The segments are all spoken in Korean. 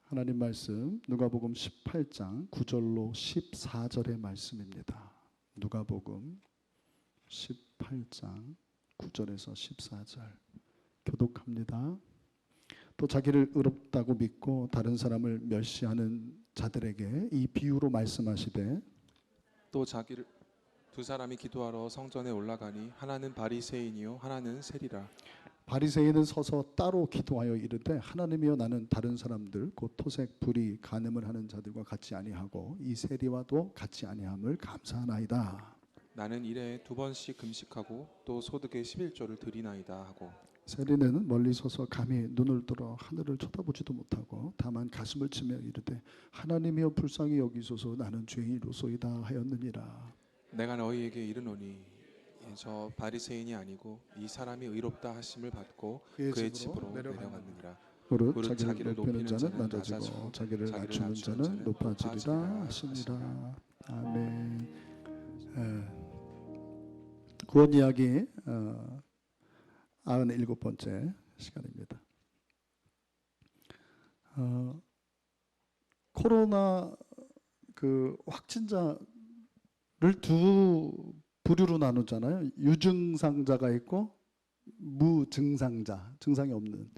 하나님 말씀 누가복음 18장 9절로 14절의 말씀입니다. 누가복음 18장 9절에서 14절 교독합니다. 또 자기를 의롭다고 믿고 다른 사람을 멸시하는 자들에게 이 비유로 말씀하시되 또 자기를 두 사람이 기도하러 성전에 올라가니 하나는 바리새인이요 하나는 세리라. 바리새인은 서서 따로 기도하여 이르되 하나님이여 나는 다른 사람들 곧 토색 불의 간음을 하는 자들과 같지 아니하고 이 세리와도 같지 아니함을 감사하나이다. 나는 일에 2번씩 금식하고 또 소득의 11조를 드리나이다 하고 세리는 멀리 서서 감히 눈을 들어 하늘을 쳐다보지도 못하고 다만 가슴을 치며 이르되 하나님이여 불쌍히 여기소서 나는 죄인이로소이다 하였느니라. 내가 너희에게 이르노니 저 바리새인이 아니고 이 사람이 의롭다 하심을 받고 그의 집으로 내려갔느니라. 무릇 자기를 높이는 자는 낮아지고 자기를 낮추는 자는 높아지리라 하시니라. 아멘. 구원 이야기 97번째 시간입니다. 코로나 확진자를 두 부류로 나누잖아요. 유증상자가 있고 무증상자, 증상이 없는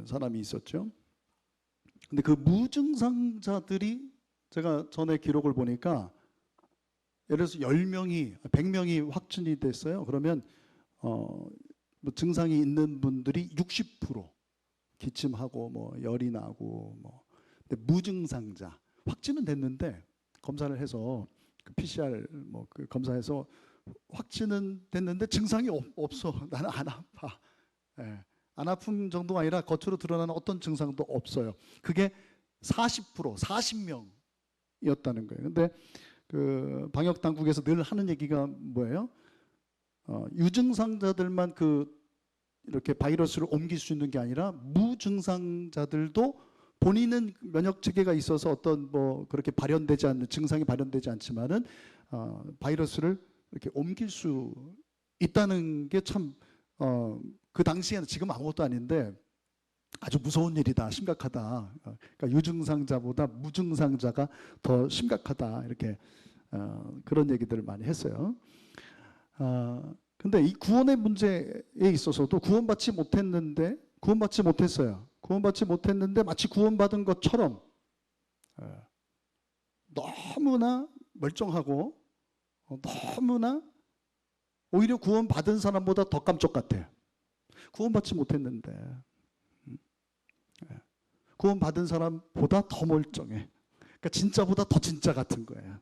사람이 있었죠. 근데 그 무증상자들이 제가 전에 기록을 보니까 예를 들어서 10명이, 100명이 확진이 됐어요. 그러면 뭐 증상이 있는 분들이 60% 기침하고 뭐 열이 나고 뭐. 근데 무증상자, 확진은 됐는데 검사를 해서 그 PCR 그 검사해서 확진은 됐는데 증상이 없어. 나는 안 아파. 안 아픈 정도가 아니라 겉으로 드러나는 어떤 증상도 없어요. 그게 40%, 40명이었다는 거예요. 근데 그 방역 당국에서 늘 하는 얘기가 뭐예요? 유증상자들만 이렇게 바이러스를 옮길 수 있는 게 아니라 무증상자들도 본인은 면역 체계가 있어서 어떤 그렇게 발현되지 않는 증상이 발현되지 않지만은 바이러스를 이렇게 옮길 수 있다는 게 참 그 당시에는 지금 아무것도 아닌데 아주 무서운 일이다, 심각하다. 그러니까 유증상자보다 무증상자가 더 심각하다 이렇게 그런 얘기들을 많이 했어요. 근데 이 구원의 문제에 있어서도 구원받지 못했어요. 구원받지 못했는데 마치 구원받은 것처럼 너무나 멀쩡하고 너무나 오히려 구원받은 사람보다 더 깜짝 같아요. 구원받지 못했는데 구원받은 사람보다 더 멀쩡해. 그러니까 진짜보다 더 진짜 같은 거예요.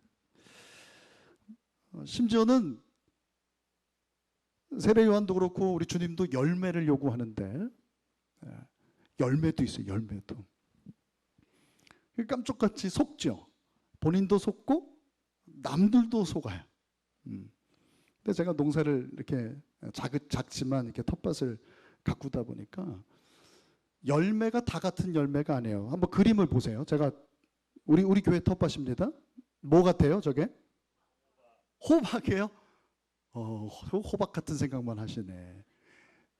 심지어는 세례 요한도 그렇고 우리 주님도 열매를 요구하는데 열매도 있어요. 열매도. 깜짝같이 속죠. 본인도 속고 남들도 속아요. 근데 제가 농사를 이렇게 작지만 이렇게 텃밭을 가꾸다 보니까 열매가 다 같은 열매가 아니에요. 한번 그림을 보세요. 제가 우리 교회 텃밭입니다. 뭐 같아요, 저게? 호박이에요? 호박 같은 생각만 하시네.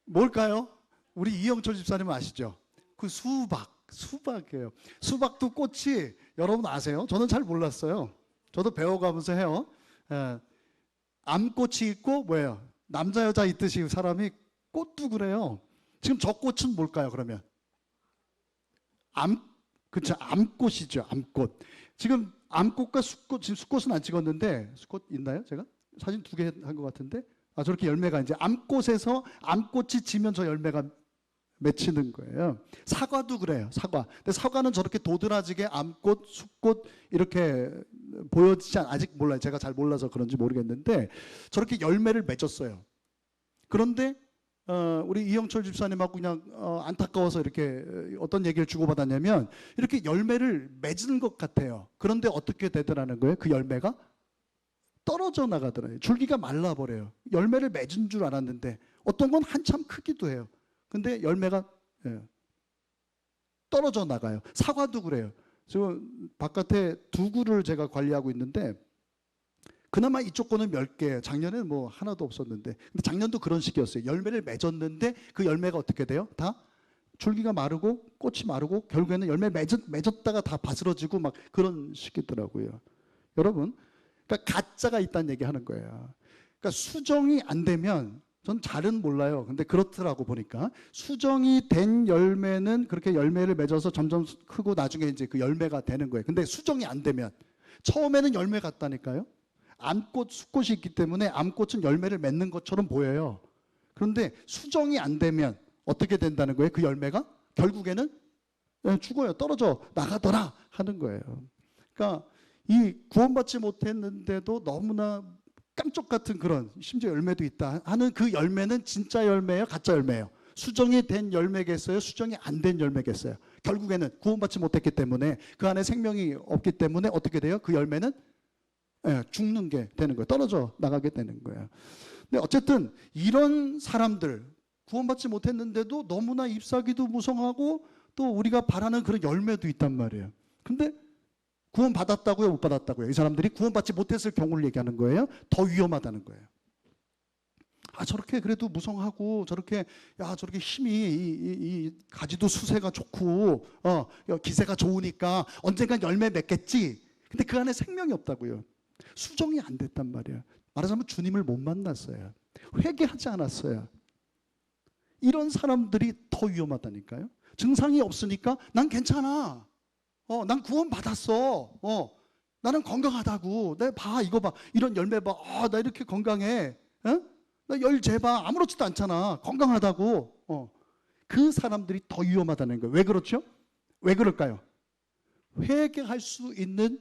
뭘까요? 우리 이영철 집사님 아시죠? 그 수박이에요. 수박도 꽃이 여러분 아세요? 저는 잘 몰랐어요. 저도 배워가면서 해요. 암꽃이 있고 뭐예요? 남자 여자 있듯이 사람이 꽃도 그래요. 지금 저 꽃은 뭘까요? 그러면 그쵸? 암꽃이죠. 암꽃. 지금 암꽃과 수꽃, 지금 수꽃은 안 찍었는데 수꽃 있나요? 제가 사진 2개 한 것 같은데 저렇게 열매가 이제 암꽃에서 암꽃이 지면 저 열매가 맺히는 거예요. 사과도 그래요. 사과. 근데 사과는 저렇게 도드라지게 암꽃, 숫꽃 이렇게 보여지지 아직 몰라요. 제가 잘 몰라서 그런지 모르겠는데 저렇게 열매를 맺었어요. 그런데 우리 이영철 집사님하고 그냥 안타까워서 이렇게 어떤 얘기를 주고받았냐면 이렇게 열매를 맺은 것 같아요. 그런데 어떻게 되더라는 거예요? 그 열매가 떨어져 나가더라고요. 줄기가 말라버려요. 열매를 맺은 줄 알았는데 어떤 건 한참 크기도 해요. 근데 열매가 떨어져 나가요. 사과도 그래요. 지금 바깥에 2구를 제가 관리하고 있는데 그나마 이쪽 거는 몇 개, 작년에는 뭐 하나도 없었는데 근데 작년도 그런 식이었어요. 열매를 맺었는데 그 열매가 어떻게 돼요? 다 줄기가 마르고 꽃이 마르고 결국에는 열매 맺었다가 다 바스러지고 막 그런 식이더라고요. 여러분, 그러니까 가짜가 있다는 얘기 하는 거예요. 그러니까 수정이 안 되면, 전 잘은 몰라요. 근데 그렇더라고 보니까 수정이 된 열매는 그렇게 열매를 맺어서 점점 크고 나중에 이제 그 열매가 되는 거예요. 근데 수정이 안 되면 처음에는 열매 같다니까요. 암꽃, 수꽃이 있기 때문에 암꽃은 열매를 맺는 것처럼 보여요. 그런데 수정이 안 되면 어떻게 된다는 거예요? 그 열매가 결국에는 죽어요. 떨어져 나가더라 하는 거예요. 그러니까 이 구원받지 못했는데도 너무나 깜짝 같은 그런, 심지어 열매도 있다 하는 그 열매는 진짜 열매예요? 가짜 열매예요? 수정이 된 열매겠어요? 수정이 안 된 열매겠어요? 결국에는 구원받지 못했기 때문에, 그 안에 생명이 없기 때문에 어떻게 돼요? 그 열매는 죽는 게 되는 거예요. 떨어져 나가게 되는 거예요. 근데 어쨌든 이런 사람들, 구원받지 못했는데도 너무나 잎사귀도 무성하고 또 우리가 바라는 그런 열매도 있단 말이에요. 근데 구원 받았다고요? 못 받았다고요? 이 사람들이 구원받지 못했을 경우를 얘기하는 거예요. 더 위험하다는 거예요. 아, 저렇게 그래도 무성하고 저렇게 힘이 이 가지도 수세가 좋고 기세가 좋으니까 언젠간 열매 맺겠지. 근데 그 안에 생명이 없다고요. 수정이 안 됐단 말이에요. 말하자면 주님을 못 만났어요. 회개하지 않았어요. 이런 사람들이 더 위험하다니까요. 증상이 없으니까 난 괜찮아. 난 구원 받았어. 나는 건강하다고. 내 봐, 이거 봐, 이런 열매 봐. 나 이렇게 건강해. 나 열재 봐, 아무렇지도 않잖아. 건강하다고. 그 사람들이 더 위험하다는 거예요. 왜 그렇죠? 왜 그럴까요? 회개할 수 있는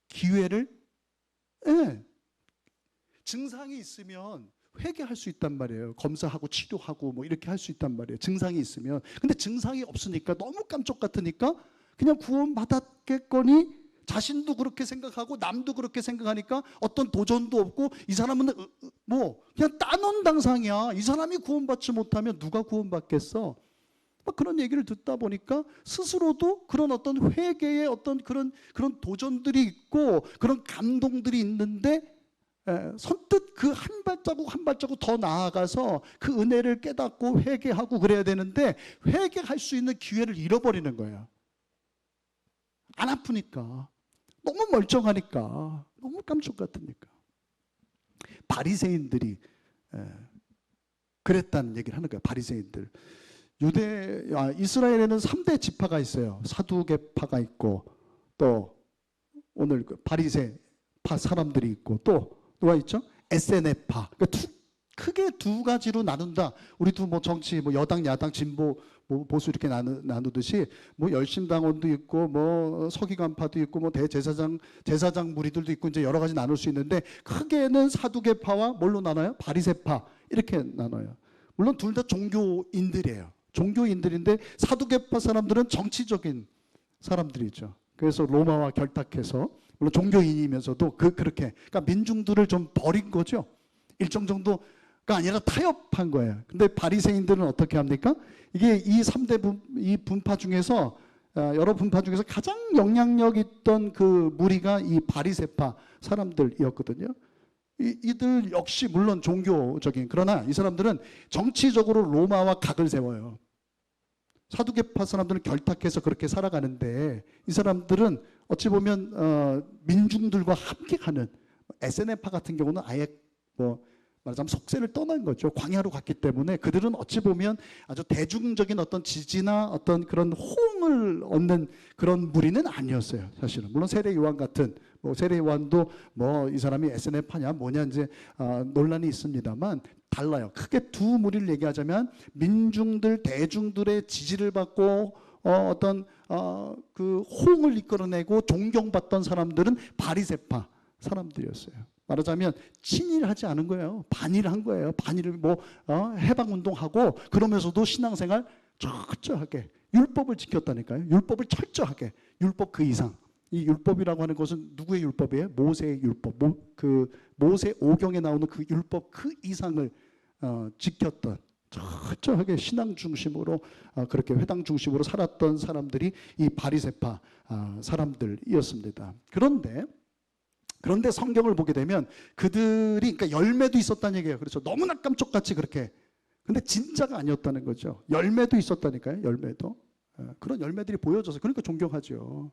기회를, 증상이 있으면 회개할 수 있단 말이에요. 검사하고 치료하고 뭐 이렇게 할 수 있단 말이에요. 증상이 있으면. 근데 증상이 없으니까, 너무 깜짝 같으니까 그냥 구원받았겠거니 자신도 그렇게 생각하고 남도 그렇게 생각하니까 어떤 도전도 없고, 이 사람은 뭐 그냥 따놓은 당상이야. 이 사람이 구원받지 못하면 누가 구원받겠어? 막 그런 얘기를 듣다 보니까 스스로도 그런 어떤 회개의 어떤 그런 도전들이 있고 그런 감동들이 있는데, 선뜻 그 한 발자국 한 발자국 더 나아가서 그 은혜를 깨닫고 회개하고 그래야 되는데, 회개할 수 있는 기회를 잃어버리는 거예요. 안 아프니까, 너무 멀쩡하니까, 너무 깜짝 같으니까. 바리새인들이 그랬다는 얘기를 하는 거예요. 바리새인들. 이스라엘에는 3대 지파가 있어요. 사두개파가 있고, 또 오늘 그 바리새파 사람들이 있고, 또 누가 있죠? 에세네파. 그러니까 크게 두 가지로 나눈다. 우리도 뭐 정치, 뭐 여당, 야당, 진보, 뭐 보수 이렇게 나누듯이 뭐 열심당원도 있고, 뭐 서기관파도 있고, 뭐 대제사장, 제사장 무리들도 있고, 이제 여러 가지 나눌 수 있는데, 크게는 사두개파와 뭘로 나눠요? 바리새파 이렇게 나눠요. 물론 둘 다 종교인들이에요. 종교인들인데 사두개파 사람들은 정치적인 사람들이죠. 그래서 로마와 결탁해서, 물론 종교인이면서도 그렇게, 그러니까 민중들을 좀 버린 거죠. 일정 정도가 아니라 타협한 거예요. 근데 바리새인들은 어떻게 합니까? 이게 이 3대 이 분파 중에서, 여러 분파 중에서 가장 영향력 있던 그 무리가 이 바리새파 사람들이었거든요. 이들 역시 물론 종교적인, 그러나 이 사람들은 정치적으로 로마와 각을 세워요. 사두개파 사람들은 결탁해서 그렇게 살아가는데, 이 사람들은 어찌 보면 민중들과 함께 가는, 에세네파 같은 경우는 아예 뭐 말하자면 속세를 떠난 거죠. 광야로 갔기 때문에 그들은 어찌 보면 아주 대중적인 어떤 지지나 어떤 그런 호응을 얻는 그런 무리는 아니었어요. 사실은. 물론 세례 요한 같은, 뭐 세례 요한도 뭐 이 사람이 에세네파냐 뭐냐 이제 논란이 있습니다만, 달라요. 크게 두 무리를 얘기하자면, 민중들, 대중들의 지지를 받고 어떤 그 호응을 이끌어내고 존경받던 사람들은 바리새파 사람들이었어요. 말하자면 친일하지 않은 거예요. 반일한 거예요. 반일을 뭐 해방운동하고, 그러면서도 신앙생활 철저하게 율법을 지켰다니까요. 율법을 철저하게, 율법 그 이상. 이 율법이라고 하는 것은 누구의 율법이에요? 모세의 율법. 모세 오경에 나오는 그 율법 그 이상을 지켰던, 철저하게 신앙 중심으로 그렇게 회당 중심으로 살았던 사람들이 이 바리새파 사람들이었습니다. 그런데 성경을 보게 되면 그들이, 그러니까 열매도 있었다는 얘기예요. 그렇죠. 너무나 깜짝같이 그렇게. 근데 진짜가 아니었다는 거죠. 열매도 있었다니까요. 열매도. 그런 열매들이 보여져서 그러니까 존경하죠.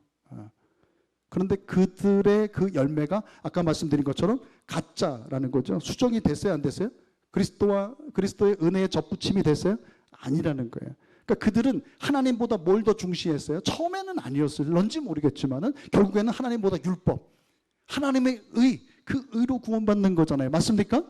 그런데 그들의 그 열매가 아까 말씀드린 것처럼 가짜라는 거죠. 수정이 됐어요, 안 됐어요? 그리스도의 은혜에 접붙임이 됐어요? 아니라는 거예요. 그러니까 그들은 하나님보다 뭘 더 중시했어요? 처음에는 아니었을런지 모르겠지만은 결국에는 하나님보다 율법, 하나님의 의, 그 의로 구원받는 거잖아요. 맞습니까?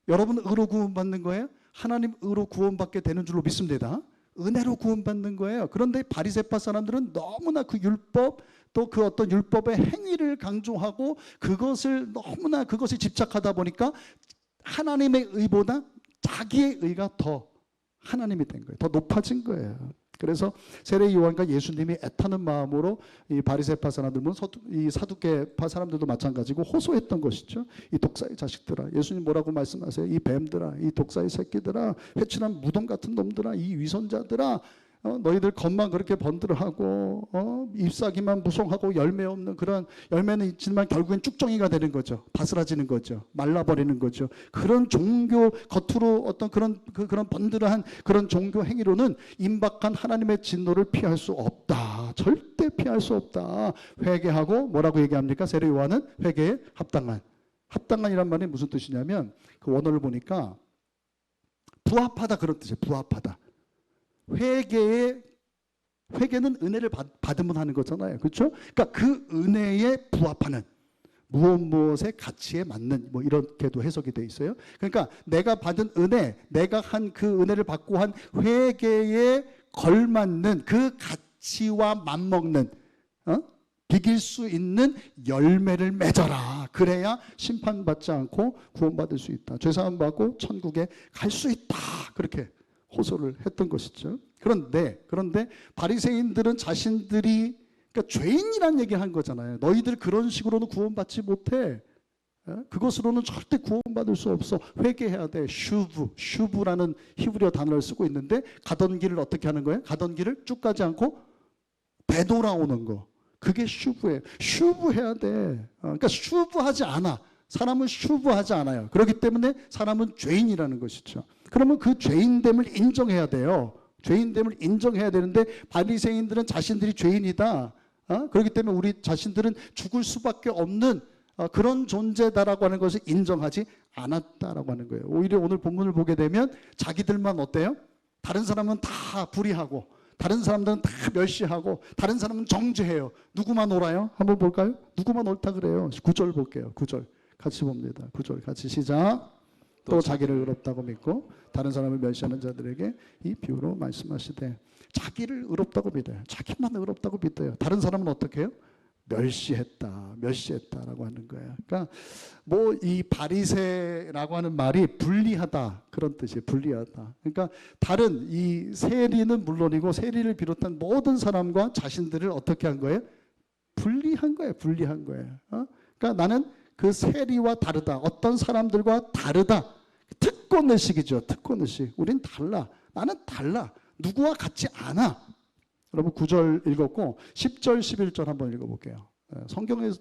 여러분 의로 구원받는 거예요? 하나님 의로 구원받게 되는 줄로 믿습니다. 은혜로 구원받는 거예요. 그런데 바리새파 사람들은 너무나 그 율법, 또 그 어떤 율법의 행위를 강조하고 그것을 너무나 그것에 집착하다 보니까 하나님의 의보다 자기의 의가 더 하나님이 된 거예요. 더 높아진 거예요. 그래서 세례 요한과 예수님이 애타는 마음으로 이 바리새파 사람들은 이 사두개파 사람들도 마찬가지고 호소했던 것이죠. 이 독사의 자식들아, 예수님 뭐라고 말씀하세요? 이 뱀들아, 이 독사의 새끼들아, 회칠한 무덤 같은 놈들아, 이 위선자들아, 너희들 겉만 그렇게 번들어하고 잎사귀만 무성하고 열매 없는 그런, 열매는 있지만 결국엔 쭉정이가 되는 거죠. 바스라지는 거죠. 말라버리는 거죠. 그런 종교, 겉으로 어떤 그런 번들어한 그런 종교 행위로는 임박한 하나님의 진노를 피할 수 없다. 절대 피할 수 없다. 회개하고 뭐라고 얘기합니까? 세례 요한은 회개에 합당한. 합당한이란 말이 무슨 뜻이냐면 그 원어를 보니까 부합하다 그런 뜻이에요. 부합하다. 회개는 은혜를 받으면 하는 거잖아요. 그렇죠? 그러니까 그 은혜에 부합하는, 무엇의 가치에 맞는, 뭐 이렇게도 해석이 돼 있어요. 그러니까 내가 받은 은혜, 내가 한 그 은혜를 받고 한 회개에 걸맞는 그 가치와 맞먹는, 비길 수 있는 열매를 맺어라. 그래야 심판받지 않고 구원받을 수 있다. 죄사함 받고 천국에 갈 수 있다. 그렇게 호소를 했던 것이죠. 그런데 바리새인들은 자신들이, 그러니까 죄인이란 얘기를 한 거잖아요. 너희들 그런 식으로는 구원받지 못해. 그것으로는 절대 구원받을 수 없어. 회개해야 돼. 슈브라는 히브리어 단어를 쓰고 있는데 가던 길을 어떻게 하는 거예요? 가던 길을 쭉 가지 않고 되돌아오는 거. 그게 슈브예요. 슈브해야 돼. 그러니까 슈브하지 않아. 사람은 슈브하지 않아요. 그렇기 때문에 사람은 죄인이라는 것이죠. 그러면 그 죄인됨을 인정해야 돼요. 죄인됨을 인정해야 되는데 바리새인들은 자신들이 죄인이다. 그렇기 때문에 우리 자신들은 죽을 수밖에 없는 그런 존재다라고 하는 것을 인정하지 않았다라고 하는 거예요. 오히려 오늘 본문을 보게 되면 자기들만 어때요? 다른 사람은 다 불의하고 다른 사람들은 다 멸시하고 다른 사람은 정죄해요. 누구만 옳아요? 한번 볼까요? 누구만 옳다 그래요. 9절 볼게요. 9절 같이 봅니다. 9절 같이 시작. 또 자기를 의롭다고 믿고 다른 사람을 멸시하는 자들에게 이 비유로 말씀하시되, 자기를 의롭다고 믿어요. 자기만 의롭다고 믿어요. 다른 사람은 어떻게 해요? 멸시했다라고 하는 거예요. 그러니까 뭐 이 바리새라고 하는 말이 불리하다 그런 뜻이에요. 불리하다. 그러니까 다른 이 세리는 물론이고 세리를 비롯한 모든 사람과 자신들을 어떻게 한 거예요? 분리한 거예요. 분리한 거예요. 그러니까 나는 그 세리와 다르다. 어떤 사람들과 다르다. 특권의식이죠. 특권의식. 우린 달라. 나는 달라. 누구와 같지 않아. 여러분 9절 읽었고 10절 11절 한번 읽어볼게요. 성경에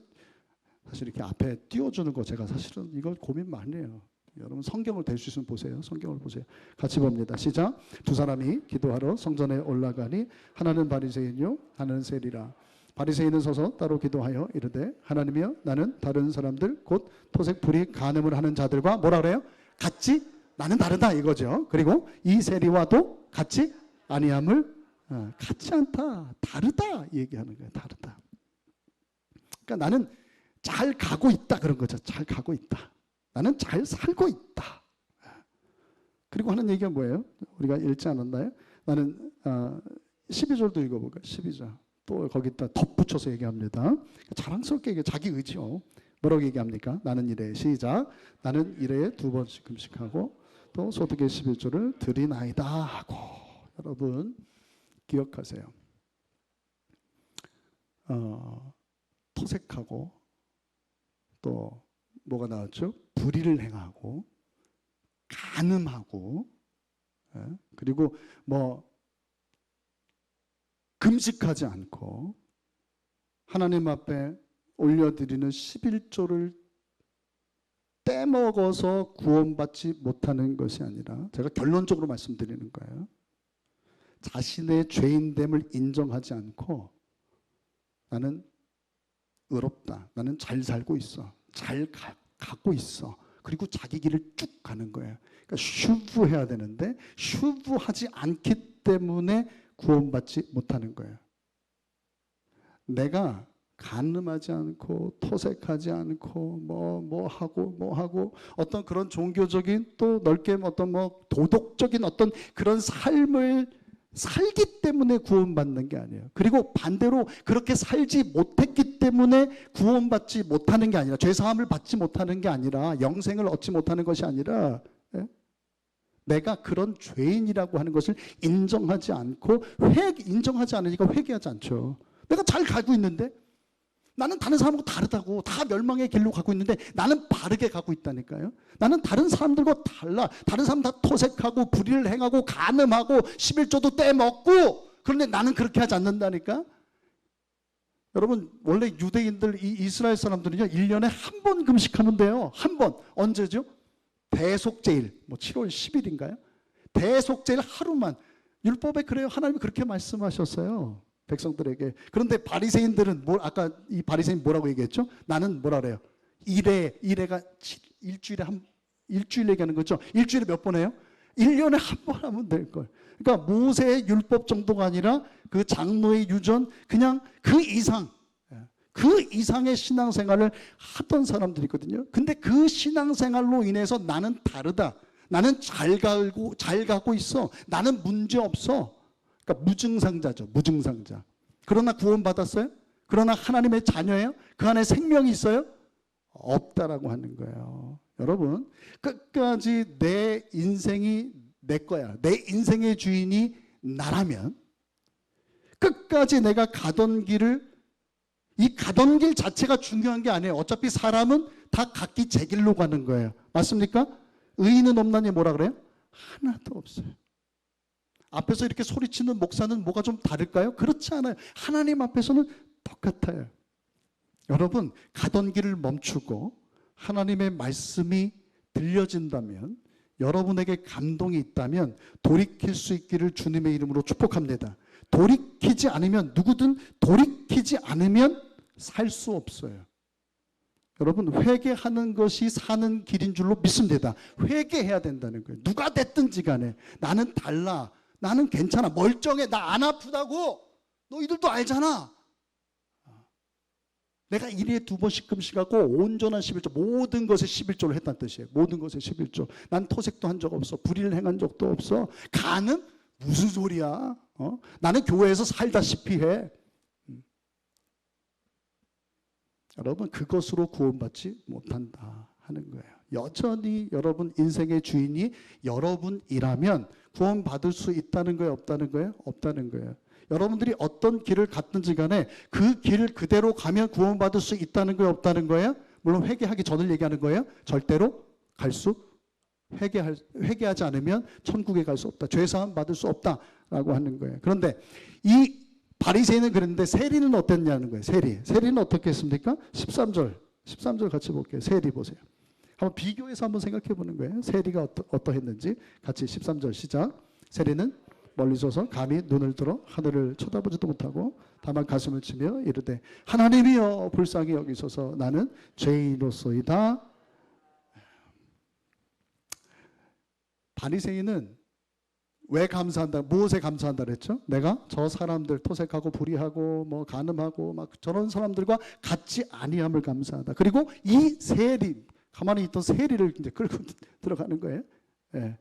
사실 이렇게 앞에 띄워주는 거 제가 사실은 이걸 고민 많이 해요. 여러분 성경을 될 수 있으면 보세요. 성경을 보세요. 같이 봅니다. 시작. 두 사람이 기도하러 성전에 올라가니 하나는 바리새인이요 하나는 세리라. 바리새인은 서서 따로 기도하여 이르되, 하나님이여 나는 다른 사람들 곧 토색 불이 간음을 하는 자들과 뭐라 그래요? 같이 나는 다르다 이거죠. 그리고 이 세리와도 같이 아니함을 같지 않다. 다르다 얘기하는 거예요. 다르다. 그러니까 나는 잘 가고 있다 그런 거죠. 잘 가고 있다. 나는 잘 살고 있다. 그리고 하는 얘기가 뭐예요? 우리가 읽지 않았나요? 나는 12절도 읽어볼까요? 12절. 또 거기다 덧붙여서 얘기합니다. 자랑스럽게 얘기해. 자기 의지요. 뭐라고 얘기합니까? 나는 이래. 시작. 나는 이래에 2번씩 금식하고 또 소득의 11조를 드리나이다 하고. 여러분 기억하세요. 토색하고 또 뭐가 나왔죠? 불의를 행하고 간음하고 그리고 뭐 금식하지 않고 하나님 앞에 올려드리는 11조를 떼먹어서 구원받지 못하는 것이 아니라, 제가 결론적으로 말씀드리는 거예요. 자신의 죄인됨을 인정하지 않고 나는 의롭다, 나는 잘 살고 있어, 잘 가고 있어, 그리고 자기 길을 쭉 가는 거예요. 그러니까 슈브해야 되는데 슈브하지 않기 때문에 구원받지 못하는 거예요. 내가 간음하지 않고 토색하지 않고 뭐 하고 어떤 그런 종교적인, 또 넓게 어떤 도덕적인 어떤 그런 삶을 살기 때문에 구원받는 게 아니에요. 그리고 반대로 그렇게 살지 못했기 때문에 구원받지 못하는 게 아니라, 죄사함을 받지 못하는 게 아니라, 영생을 얻지 못하는 것이 아니라, 내가 그런 죄인이라고 하는 것을 인정하지 않고, 인정하지 않으니까 회개하지 않죠. 내가 잘 가고 있는데, 나는 다른 사람하고 다르다고, 다 멸망의 길로 가고 있는데 나는 바르게 가고 있다니까요. 나는 다른 사람들과 달라. 다른 사람 다 토색하고 불의를 행하고 간음하고 11조도 떼먹고, 그런데 나는 그렇게 하지 않는다니까. 여러분, 원래 유대인들, 이스라엘 사람들은요 1년에 한 번 금식하면 돼요. 한 번. 언제죠? 대속제일, 7월 10일인가요? 대속제일 하루만. 율법에 그래요. 하나님이 그렇게 말씀하셨어요, 백성들에게. 그런데 바리새인들은 아까 이 바리새인 뭐라고 얘기했죠? 나는 뭐라 그래요? 일회가 일주일 얘기하는 거죠. 일주일에 몇 번 해요? 1년에 한 번 하면 될 걸. 그러니까 모세의 율법 정도가 아니라 그 장로의 유전, 그냥 그 이상의 신앙생활을 하던 사람들이 있거든요. 근데 그 신앙생활로 인해서 나는 다르다, 나는 잘 가고 있어, 나는 문제 없어. 그러니까 무증상자죠. 무증상자. 그러나 구원받았어요? 그러나 하나님의 자녀예요? 그 안에 생명이 있어요? 없다라고 하는 거예요. 여러분, 끝까지 내 인생이 내 거야, 내 인생의 주인이 나라면, 끝까지 내가 가던 길을, 이 가던 길 자체가 중요한 게 아니에요. 어차피 사람은 다 각기 제 길로 가는 거예요. 맞습니까? 의인은 없나니 뭐라 그래요? 하나도 없어요. 앞에서 이렇게 소리치는 목사는 뭐가 좀 다를까요? 그렇지 않아요. 하나님 앞에서는 똑같아요. 여러분, 가던 길을 멈추고 하나님의 말씀이 들려진다면, 여러분에게 감동이 있다면 돌이킬 수 있기를 주님의 이름으로 축복합니다. 돌이키지 않으면, 누구든 돌이키지 않으면 살 수 없어요. 여러분, 회개하는 것이 사는 길인 줄로 믿습니다. 회개해야 된다는 거예요. 누가 됐든지 간에 나는 달라, 나는 괜찮아, 멀쩡해, 나 안 아프다고 너희들도 알잖아. 내가 1회에 2번씩 금식하고 온전한 11조, 모든 것에 11조를 했다는 뜻이에요. 모든 것에 11조. 난 토색도 한 적 없어, 불의를 행한 적도 없어. 간음? 무슨 소리야? 나는 교회에서 살다시피 해. 여러분, 그것으로 구원받지 못한다 하는 거예요. 여전히 여러분 인생의 주인이 여러분이라면 구원받을 수 있다는 거예요? 없다는 거예요? 없다는 거예요. 여러분들이 어떤 길을 갔든지 간에 그 길 그대로 가면 구원받을 수 있다는 거예요? 없다는 거예요? 물론 회개하기 전을 얘기하는 거예요. 절대로 회개하지 않으면 천국에 갈 수 없다, 죄사함 받을 수 없다라고 하는 거예요. 그런데 이 바리새인은 그랬는데 세리는 어땠냐는 거예요. 세리는 어떻게 했습니까? 13절 같이 볼게요. 세리 보세요. 한번 비교해서 한번 생각해 보는 거예요. 세리가 어떠했는지. 같이 13절 시작. 세리는 멀리 서서 감히 눈을 들어 하늘을 쳐다보지도 못하고 다만 가슴을 치며 이르되 하나님이여 불쌍히 여기소서, 나는 죄인으로소이다. 바리새인은 왜 감사한다? 무엇에 감사한다 그랬죠? 내가 저 사람들 토색하고 불의하고 간음하고 막 저런 사람들과 같지 아니함을 감사하다. 그리고 이 세리, 가만히 있던 세리를 이제 끌고 들어가는 거예요. 예.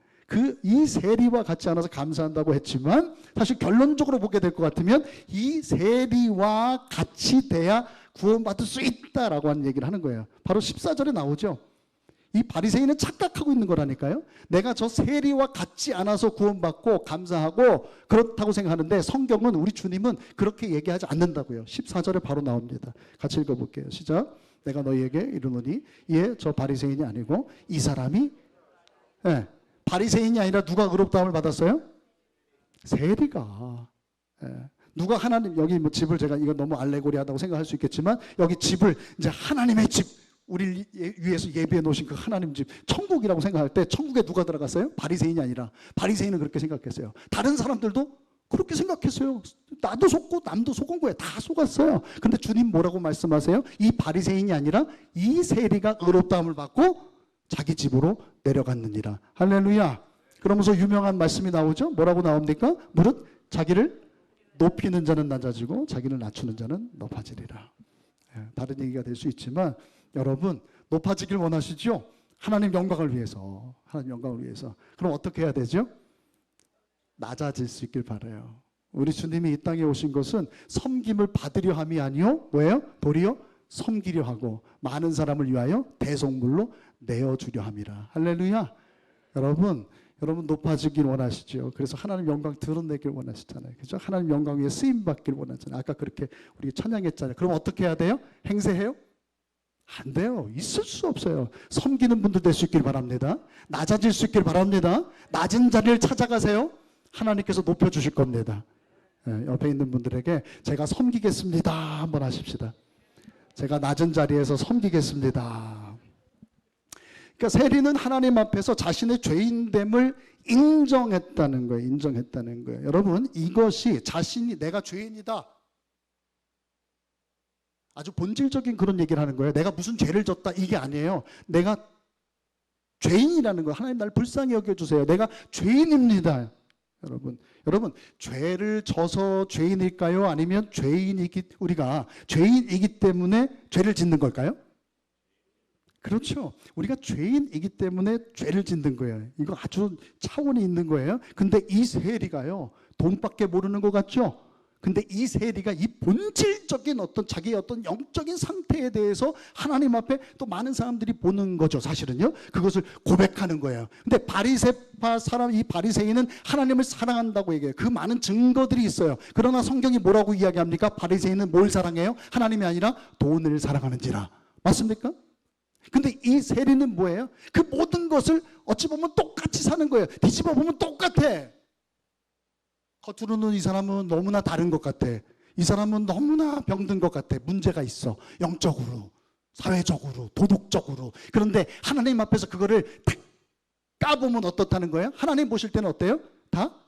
이 세리와 같지 않아서 감사한다고 했지만, 사실 결론적으로 보게 될 것 같으면 이 세리와 같이 돼야 구원받을 수 있다라고 하는 얘기를 하는 거예요. 바로 14절에 나오죠. 이 바리새인은 착각하고 있는 거라니까요. 내가 저 세리와 같지 않아서 구원받고 감사하고 그렇다고 생각하는데, 성경은, 우리 주님은 그렇게 얘기하지 않는다고요. 14절에 바로 나옵니다. 같이 읽어볼게요. 시작. 내가 너희에게 이르노니 이에 저 바리새인이 아니고 이 사람이, 바리새인이 아니라 누가 의롭다함을 받았어요? 세리가. 누가 하나님, 여기 집을, 제가 이거 너무 알레고리하다고 생각할 수 있겠지만, 여기 집을 이제 하나님의 집, 우리를 위해서 예비해 놓으신 그 하나님 집 천국이라고 생각할 때 천국에 누가 들어갔어요? 바리새인이 아니라 바리새인은 그렇게 생각했어요. 다른 사람들도 그렇게 생각했어요. 나도 속고 남도 속은 거예요. 다 속았어요. 근데 주님 뭐라고 말씀하세요? 이 바리새인이 아니라 이 세리가 의롭다함을 받고 자기 집으로 내려갔느니라. 할렐루야. 그러면서 유명한 말씀이 나오죠. 뭐라고 나옵니까? 무릇 자기를 높이는 자는 낮아지고 자기를 낮추는 자는 높아지리라. 다른 얘기가 될 수 있지만 여러분 높아지길 원하시죠? 하나님 영광을 위해서. 하나님 영광을 위해서. 그럼 어떻게 해야 되죠? 낮아질 수 있길 바라요. 우리 주님이 이 땅에 오신 것은 섬김을 받으려 함이 아니요 뭐예요? 도리어 섬기려 하고 많은 사람을 위하여 대속물로 내어주려 함이라. 할렐루야. 여러분 높아지길 원하시죠. 그래서 하나님 영광 드러내길 원하시잖아요. 그죠? 하나님 영광 위에 쓰임 받길 원하잖아요. 아까 그렇게 우리 찬양했잖아요. 그럼 어떻게 해야 돼요? 행세해요? 안 돼요. 있을 수 없어요. 섬기는 분들 될 수 있길 바랍니다. 낮아질 수 있길 바랍니다. 낮은 자리를 찾아가세요. 하나님께서 높여주실 겁니다. 옆에 있는 분들에게 제가 섬기겠습니다 한번 하십시다. 제가 낮은 자리에서 섬기겠습니다. 그러니까 세리는 하나님 앞에서 자신의 죄인됨을 인정했다는 거예요. 인정했다는 거예요. 여러분 이것이 자신이 내가 죄인이다. 아주 본질적인 그런 얘기를 하는 거예요. 내가 무슨 죄를 졌다 이게 아니에요. 내가 죄인이라는 거예요. 하나님 날 불쌍히 여겨주세요. 내가 죄인입니다. 여러분 죄를 져서 죄인일까요? 아니면 우리가 죄인이기 때문에 죄를 짓는 걸까요? 그렇죠. 우리가 죄인이기 때문에 죄를 짓는 거예요. 이거 아주 차원이 있는 거예요. 근데 이 세리가요 돈밖에 모르는 것 같죠? 근데 이 세리가 이 본질적인 자기의 어떤 영적인 상태에 대해서 하나님 앞에 또 많은 사람들이 보는 거죠. 사실은요. 그것을 고백하는 거예요. 근데 이 바리새인은 하나님을 사랑한다고 얘기해요. 그 많은 증거들이 있어요. 그러나 성경이 뭐라고 이야기합니까? 바리새인은 뭘 사랑해요? 하나님이 아니라 돈을 사랑하는지라. 맞습니까? 근데 이 세리는 뭐예요? 그 모든 것을 어찌 보면 똑같이 사는 거예요. 뒤집어 보면 똑같아. 겉으로는 이 사람은 너무나 다른 것 같아. 이 사람은 너무나 병든 것 같아. 문제가 있어. 영적으로, 사회적으로, 도덕적으로. 그런데 하나님 앞에서 그거를 딱 까보면 어떻다는 거예요? 하나님 보실 때는 어때요? 다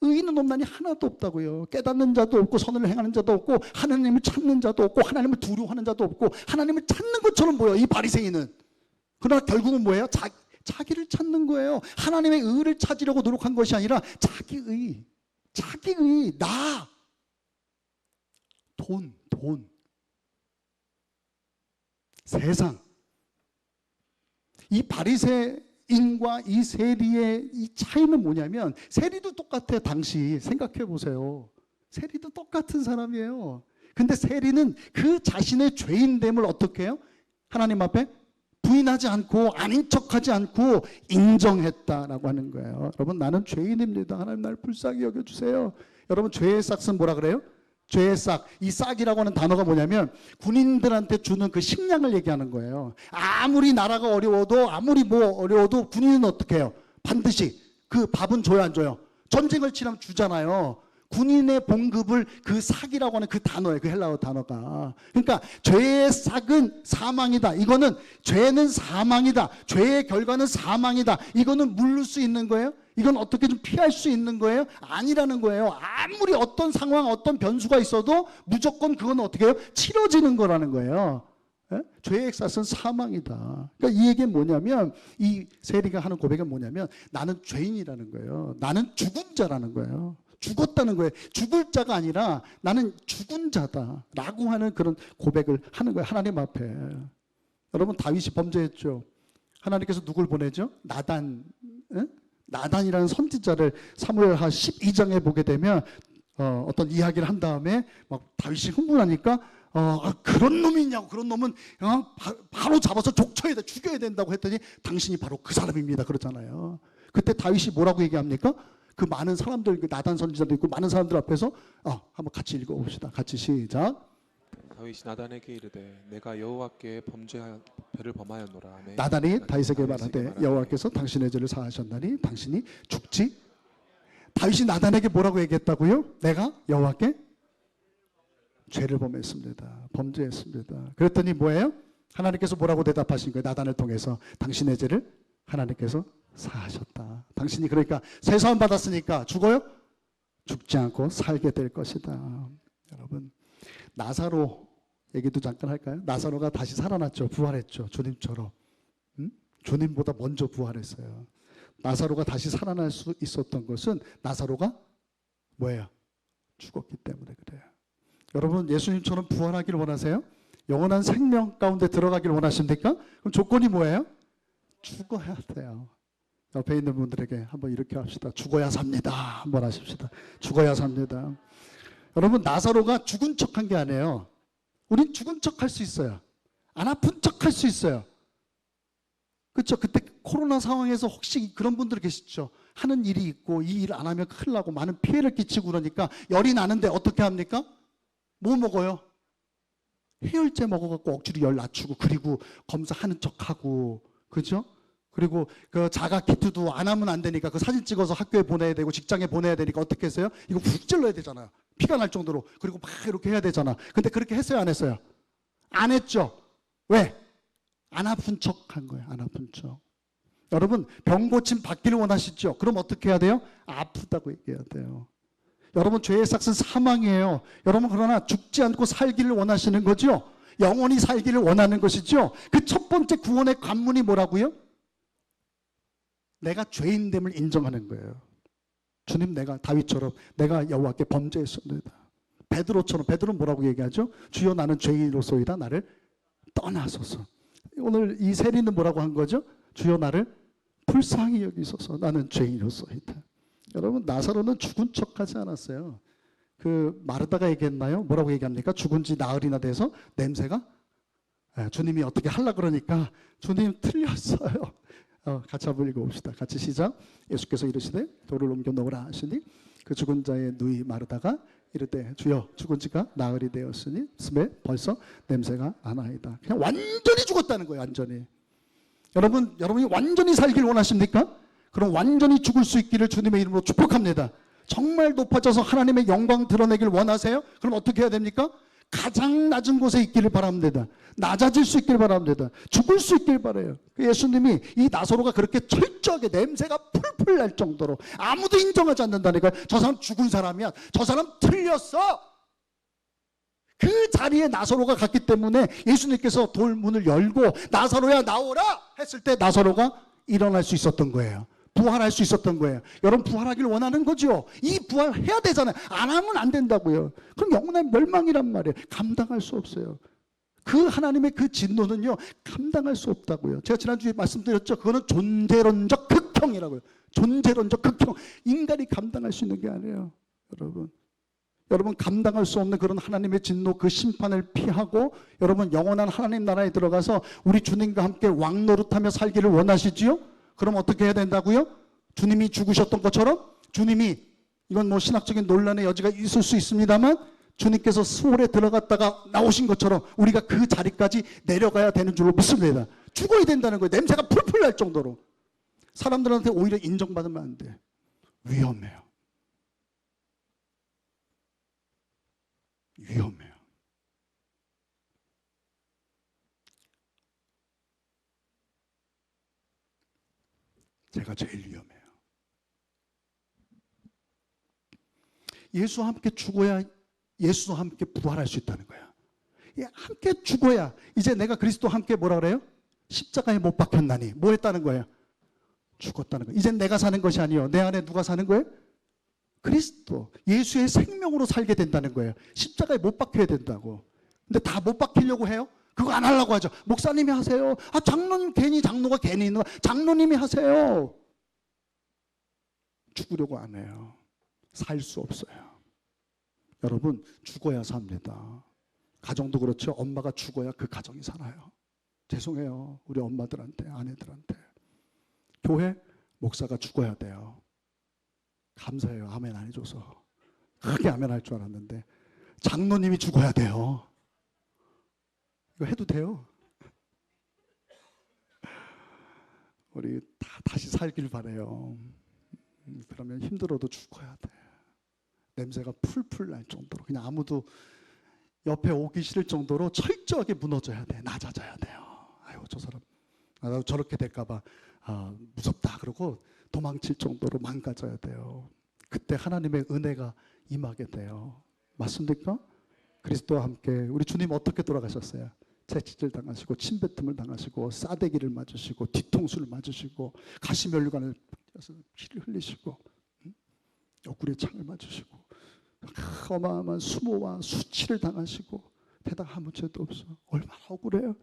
의인은 없나니 하나도 없다고요. 깨닫는 자도 없고 선을 행하는 자도 없고 하나님을 찾는 자도 없고 하나님을 두려워하는 자도 없고 하나님을 찾는 것처럼 보여 이 바리새인은. 그러나 결국은 뭐예요? 자기를 찾는 거예요. 하나님의 의를 찾으려고 노력한 것이 아니라 자기의 나, 돈, 세상. 이 바리새인과 이 세리의 이 차이는 뭐냐면 세리도 똑같아요. 당시 생각해 보세요. 세리도 똑같은 사람이에요. 근데 세리는 그 자신의 죄인됨을 어떻게 해요? 하나님 앞에 부인하지 않고 아닌 척하지 않고 인정했다라고 하는 거예요. 여러분 나는 죄인입니다. 하나님 날 불쌍히 여겨주세요. 여러분 죄의 싹은 뭐라 그래요? 죄의 싹. 이 싹이라고 하는 단어가 뭐냐면 군인들한테 주는 그 식량을 얘기하는 거예요. 아무리 나라가 어려워도 아무리 어려워도 군인은 어떻게 해요? 반드시 그 밥은 줘요 안 줘요? 전쟁을 치려면 주잖아요. 군인의 봉급을 그 삭이라고 하는 그 단어예요. 그 헬라어 단어가. 그러니까 죄의 삭은 사망이다. 이거는 죄는 사망이다. 죄의 결과는 사망이다. 이거는 물을 수 있는 거예요? 이건 어떻게 좀 피할 수 있는 거예요? 아니라는 거예요. 아무리 어떤 상황, 어떤 변수가 있어도 무조건 그건 어떻게 해요? 치러지는 거라는 거예요. 예? 죄의 삭은 사망이다. 그러니까 이 얘기는 뭐냐면 이 세리가 하는 고백은 뭐냐면 나는 죄인이라는 거예요. 나는 죽은 자라는 거예요. 죽었다는 거예요. 죽을 자가 아니라 나는 죽은 자다라고 하는 그런 고백을 하는 거예요. 하나님 앞에. 여러분 다윗이 범죄했죠. 하나님께서 누굴 보내죠? 나단이라는 선지자를 사무엘하 12장에 보게 되면 어떤 이야기를 한 다음에 막 다윗이 흥분하니까 그런 놈이 있냐고. 그런 놈은 바로 잡아서 족쳐야 돼. 죽여야 된다고 했더니 당신이 바로 그 사람입니다. 그러잖아요. 그때 다윗이 뭐라고 얘기합니까? 그 많은 사람들, 그 나단 선지자도 있고 많은 사람들 앞에서 한번 같이 읽어봅시다. 같이 시작. 다윗이 나단에게 이르되 내가 여호와께 죄를 범하였노라. 나단이 다윗에게 말하되 여호와께서 당신의 죄를 사하셨나니 당신이 죽지. 다윗이 나단에게 뭐라고 얘기했다고요? 내가 여호와께 죄를 범했습니다. 범죄했습니다. 그랬더니 뭐예요? 하나님께서 뭐라고 대답하신 거예요? 나단을 통해서 당신의 죄를 하나님께서 사하셨다. 당신이 그러니까 세사함 받았으니까 죽어요? 죽지 않고 살게 될 것이다. 여러분, 나사로 얘기도 잠깐 할까요? 나사로가 다시 살아났죠. 부활했죠. 주님처럼. 주님보다 먼저 부활했어요. 나사로가 다시 살아날 수 있었던 것은 나사로가 뭐예요? 죽었기 때문에 그래요. 여러분, 예수님처럼 부활하기를 원하세요? 영원한 생명 가운데 들어가기를 원하십니까? 그럼 조건이 뭐예요? 죽어야 돼요. 옆에 있는 분들에게 한번 이렇게 합시다. 죽어야 삽니다. 한번 하십시다. 죽어야 삽니다. 여러분, 나사로가 죽은 척한 게 아니에요. 우린 죽은 척 할 수 있어요. 안 아픈 척 할 수 있어요. 그렇죠? 그때 코로나 상황에서 혹시 그런 분들 계시죠? 하는 일이 있고 이 일 안 하면 큰일 나고 많은 피해를 끼치고 그러니까 열이 나는데 어떻게 합니까? 뭐 먹어요? 해열제 먹어갖고 억지로 열 낮추고 그리고 검사하는 척하고 그죠? 그리고 그 자가 키트도 안 하면 안 되니까 그 사진 찍어서 학교에 보내야 되고 직장에 보내야 되니까 어떻게 했어요? 이거 훅 찔러야 되잖아요. 피가 날 정도로. 그리고 막 이렇게 해야 되잖아. 근데 그렇게 했어요? 안 했어요? 안 했죠. 왜? 안 아픈 척 한 거예요. 안 아픈 척. 여러분, 병 고침 받기를 원하시죠? 그럼 어떻게 해야 돼요? 아프다고 얘기해야 돼요. 여러분, 죄의 삭은 사망이에요. 여러분, 그러나 죽지 않고 살기를 원하시는 거죠? 영원히 살기를 원하는 것이죠? 그 첫 번째 구원의 관문이 뭐라고요? 내가 죄인됨을 인정하는 거예요. 주님, 내가 다윗처럼 내가 여호와께 범죄했습니다. 베드로처럼, 베드로는 뭐라고 얘기하죠? 주여, 나는 죄인으로소이다. 나를 떠나소서. 오늘 이 세리는 뭐라고 한 거죠? 주여, 나를 불쌍히 여기소서. 나는 죄인으로소이다. 여러분, 나사로는 죽은 척하지 않았어요. 그 마르다가 얘기했나요? 뭐라고 얘기합니까? 죽은 지 나흘이나 돼서 냄새가 주님이 어떻게 하려고 그러니까 주님 틀렸어요. 같이 한번 읽어봅시다. 같이 시작. 예수께서 이르시되 돌을 옮겨 놓으라 하시니 그 죽은 자의 누이 마르다가 이르되 주여, 죽은 지가 나흘이 되었으니 스멜 벌써 냄새가 나나이다. 그냥 완전히 죽었다는 거예요. 완전히. 여러분이 완전히 살길 원하십니까? 그럼 완전히 죽을 수 있기를 주님의 이름으로 축복합니다. 정말 높아져서 하나님의 영광 드러내길 원하세요? 그럼 어떻게 해야 됩니까? 가장 낮은 곳에 있기를 바랍니다. 낮아질 수 있기를 바랍니다. 죽을 수 있기를 바라요. 예수님이 이 나사로가 그렇게 철저하게 냄새가 풀풀 날 정도로 아무도 인정하지 않는다니까요. 저 사람 죽은 사람이야. 저 사람 틀렸어. 그 자리에 나사로가 갔기 때문에 예수님께서 돌문을 열고 나사로야 나오라 했을 때 나사로가 일어날 수 있었던 거예요. 부활할 수 있었던 거예요. 여러분, 부활하기를 원하는 거죠. 이 부활해야 되잖아요. 안 하면 안 된다고요. 그럼 영원한 멸망이란 말이에요. 감당할 수 없어요. 그 하나님의 그 진노는요, 감당할 수 없다고요. 제가 지난주에 말씀드렸죠. 그거는 존재론적 극형이라고요. 존재론적 극형. 인간이 감당할 수 있는 게 아니에요. 여러분 감당할 수 없는 그런 하나님의 진노, 그 심판을 피하고 여러분 영원한 하나님 나라에 들어가서 우리 주님과 함께 왕노릇하며 살기를 원하시지요? 그럼 어떻게 해야 된다고요? 주님이 죽으셨던 것처럼 주님이, 이건 뭐 신학적인 논란의 여지가 있을 수 있습니다만 주님께서 수월에 들어갔다가 나오신 것처럼 우리가 그 자리까지 내려가야 되는 줄로 믿습니다. 죽어야 된다는 거예요. 냄새가 풀풀 날 정도로. 사람들한테 오히려 인정받으면 안 돼. 위험해요. 위험해요. 제가 제일 위험해요. 예수와 함께 죽어야 예수와 함께 부활할 수 있다는 거예요. 함께 죽어야 이제 내가 그리스도와 함께 뭐라 그래요? 십자가에 못 박혔나니 뭐 했다는 거예요? 죽었다는 거예요. 이젠 내가 사는 것이 아니요. 내 안에 누가 사는 거예요? 그리스도, 예수의 생명으로 살게 된다는 거예요. 십자가에 못 박혀야 된다고. 근데 다 못 박히려고 해요? 그거 안 하려고 하죠. 목사님이 하세요. 장로님, 괜히 장로가 괜히 있는 거. 장로님이 하세요. 죽으려고 안 해요. 살 수 없어요. 여러분, 죽어야 삽니다. 가정도 그렇죠. 엄마가 죽어야 그 가정이 살아요. 죄송해요. 우리 엄마들한테, 아내들한테. 교회 목사가 죽어야 돼요. 감사해요. 아멘 안 해줘서. 크게 아멘 할 줄 알았는데. 장로님이 죽어야 돼요. 이거 해도 돼요. 우리 다시 살길 바래요. 그러면 힘들어도 죽어야 돼. 냄새가 풀풀 날 정도로. 그냥 아무도 옆에 오기 싫을 정도로 철저하게 무너져야 돼. 낮아져야 돼요. 아유, 저 사람 나도 저렇게 될까봐 무섭다 그러고 도망칠 정도로 망가져야 돼요. 그때 하나님의 은혜가 임하게 돼요. 맞습니까? 그리스도와 함께 우리 주님 어떻게 돌아가셨어요? 채찍질 당하시고 침뱉음을 당하시고 싸대기를 맞으시고 뒤통수를 맞으시고 가시면류관을 피를 흘리시고 옆구리에 창을 맞으시고 어마어마한 수모와 수치를 당하시고 대답 아무 죄도 없어. 얼마나 억울해요.